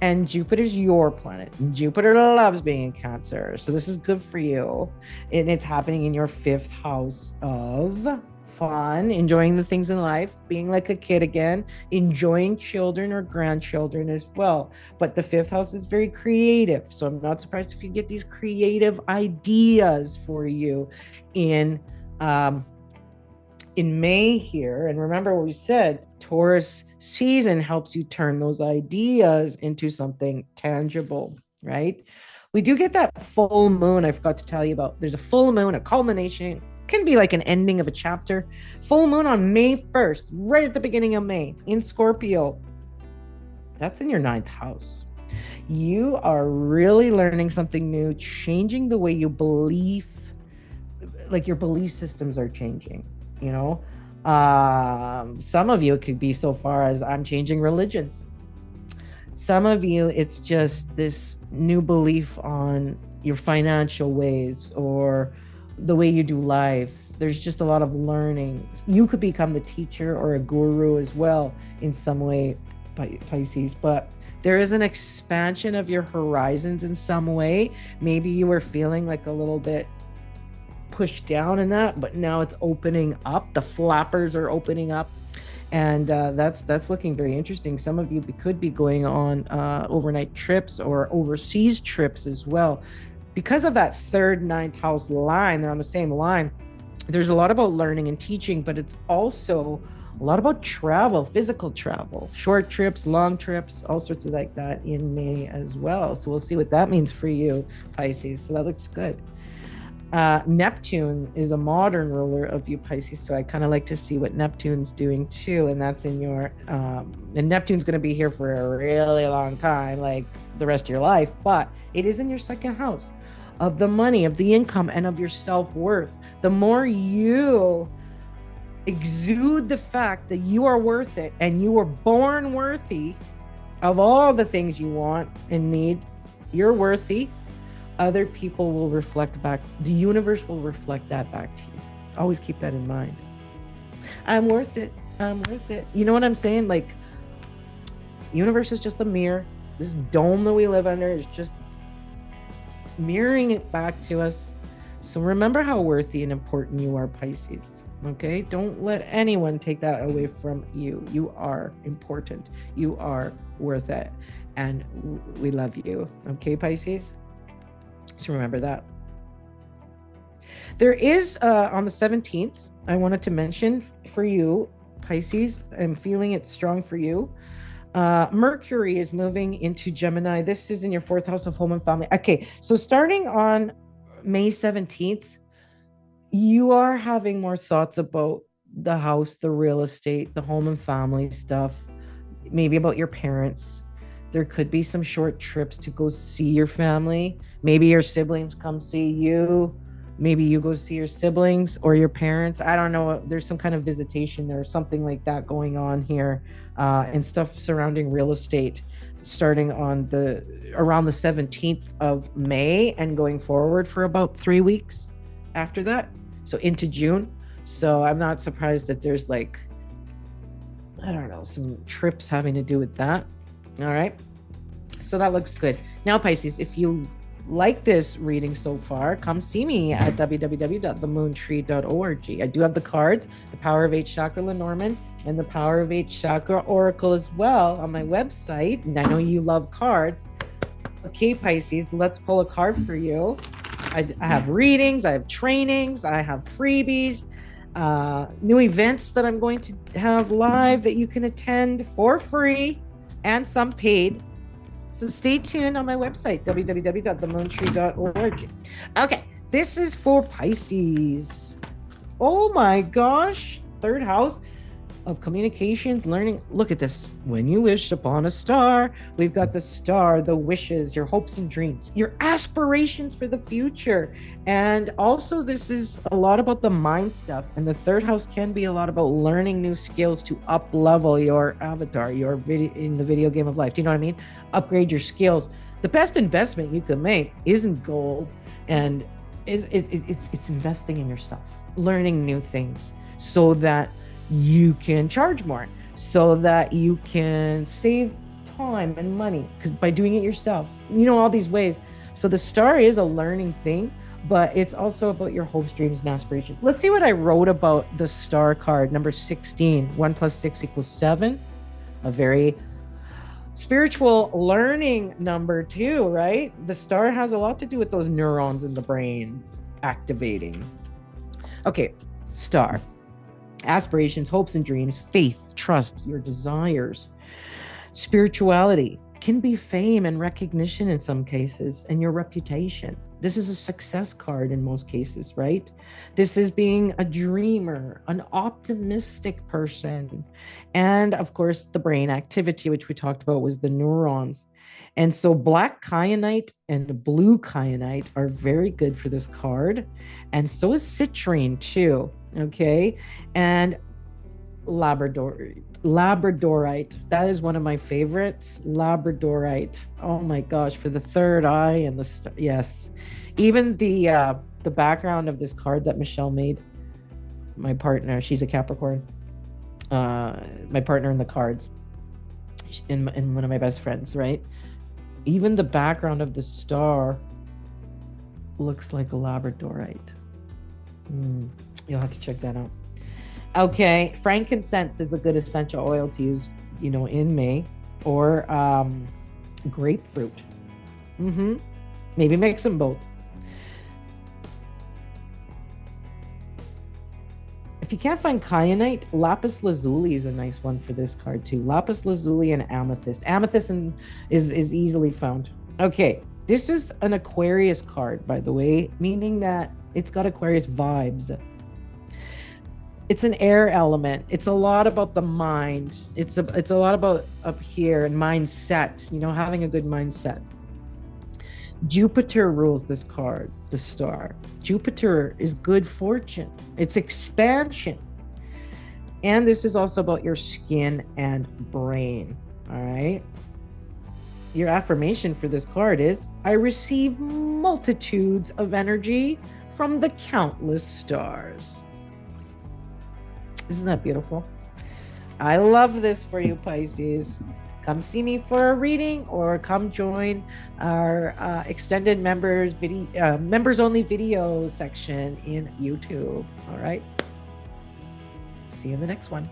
And Jupiter's your planet. Jupiter loves being in Cancer. So this is good for you. And it's happening in your fifth house of fun, enjoying the things in life, being like a kid again, enjoying children or grandchildren as well. But the fifth house is very creative. So I'm not surprised if you get these creative ideas for you in May here. And remember what we said, Taurus season helps you turn those ideas into something tangible, right? We do get that full moon I forgot to tell you about. There's a full moon, a culmination, can be like an ending of a chapter. Full moon on May 1st, right at the beginning of May in Scorpio. That's in your ninth house. You are really learning something new, changing the way you believe, like your belief systems are changing, some of you, it could be so far as I'm changing religions. Some of you, it's just this new belief on your financial ways or the way you do life. There's just a lot of learning. You could become the teacher or a guru as well in some way, Pisces, but there is an expansion of your horizons in some way. Maybe you were feeling like a little bit pushed down in that, but now it's opening up. The flappers are opening up, and that's looking very interesting. Some of you could be going on overnight trips or overseas trips as well. because of that third, ninth house line, they're on the same line. There's a lot about learning and teaching, but it's also a lot about travel, physical travel, short trips, long trips, all sorts of like that in May as well. So we'll see what that means for you, Pisces. So that looks good. Neptune is a modern ruler of you, Pisces. So I kind of like to see what Neptune's doing too. And that's in your, and Neptune's going to be here for a really long time, like the rest of your life, but it is in your second house of the money, of the income, and of your self-worth. The more you exude the fact that you are worth it and you were born worthy of all the things you want and need, you're worthy, other people will reflect back. The universe will reflect that back to you. Always keep that in mind. I'm worth it. I'm worth it. You know what I'm saying? Like, universe is just a mirror. This dome that we live under is just mirroring it back to us. So remember how worthy and important you are, Pisces. Okay? Don't let anyone take that away from you. You are important. You are worth it. And we love you. Okay, Pisces? So remember that. There is, on the 17th, I wanted to mention for you, Pisces, I'm feeling it strong for you. Mercury is moving into Gemini. This is in your fourth house of home and family. Okay, so starting on May 17th, you are having more thoughts about the house, the real estate, the home and family stuff, maybe about your parents. There could be some short trips to go see your family. Maybe your siblings come see you. Maybe you go see your siblings or your parents. I don't know. There's some kind of visitation there, something like that going on here, and stuff surrounding real estate starting on around the 17th of May and going forward for about 3 weeks after that. So into June. So I'm not surprised that there's like, I don't know, some trips having to do with that. All right. So that looks good. Now, Pisces, if you like this reading so far, come see me at www.themoontree.org. I do have the cards, the Power of 8 Chakra Lenormand and the Power of 8 Chakra Oracle as well on my website. And I know you love cards. Okay, Pisces, let's pull a card for you. I have readings, I have trainings, I have freebies, new events that I'm going to have live that you can attend for free and some paid. So stay tuned on my website, www.themoontree.org. Okay, this is for Pisces. Oh my gosh, third house of communications, learning. Look at this. When you wish upon a star, we've got the star, the wishes, your hopes and dreams, your aspirations for the future. And also this is a lot about the mind stuff. And the third house can be a lot about learning new skills to up level your avatar, in the video game of life. Do you know what I mean? Upgrade your skills. The best investment you can make isn't gold, and it's investing in yourself, learning new things so that you can charge more, so that you can save time and money by doing it yourself. You know, all these ways. So the star is a learning thing, but it's also about your hopes, dreams, and aspirations. Let's see what I wrote about the star card, number 16. 1 + 6 = 7. A very spiritual learning number too, right? The star has a lot to do with those neurons in the brain activating. Okay, star. Aspirations, hopes and dreams, faith, trust, your desires. Spirituality can be fame and recognition in some cases, and your reputation. This is a success card in most cases, right? This is being a dreamer, an optimistic person. And of course, the brain activity, which we talked about, was the neurons. And so black kyanite and blue kyanite are very good for this card. And so is citrine too. Okay. And Labradorite. That is one of my favorites. Labradorite. Oh my gosh, for the third eye and the yes. Even the background of this card that Michelle made, my partner, she's a Capricorn. My partner in the cards, in one of my best friends, right? Even the background of the star looks like a Labradorite. You'll have to check that out. Okay, frankincense is a good essential oil to use, in May, or grapefruit. Maybe mix them both. If you can't find kyanite, lapis lazuli is a nice one for this card too. Lapis lazuli and amethyst. Amethyst is easily found. Okay, this is an Aquarius card, by the way, meaning that it's got Aquarius vibes. It's an air element. It's a lot about the mind. It's a lot about up here and mindset, you know, having a good mindset. Jupiter rules this card, the star. Jupiter is good fortune. It's expansion. And this is also about your skin and brain. All right. Your affirmation for this card is, I receive multitudes of energy from the countless stars. Isn't that beautiful? I love this for you, Pisces. Come see me for a reading, or come join our extended members only video section in YouTube. All right. See you in the next one.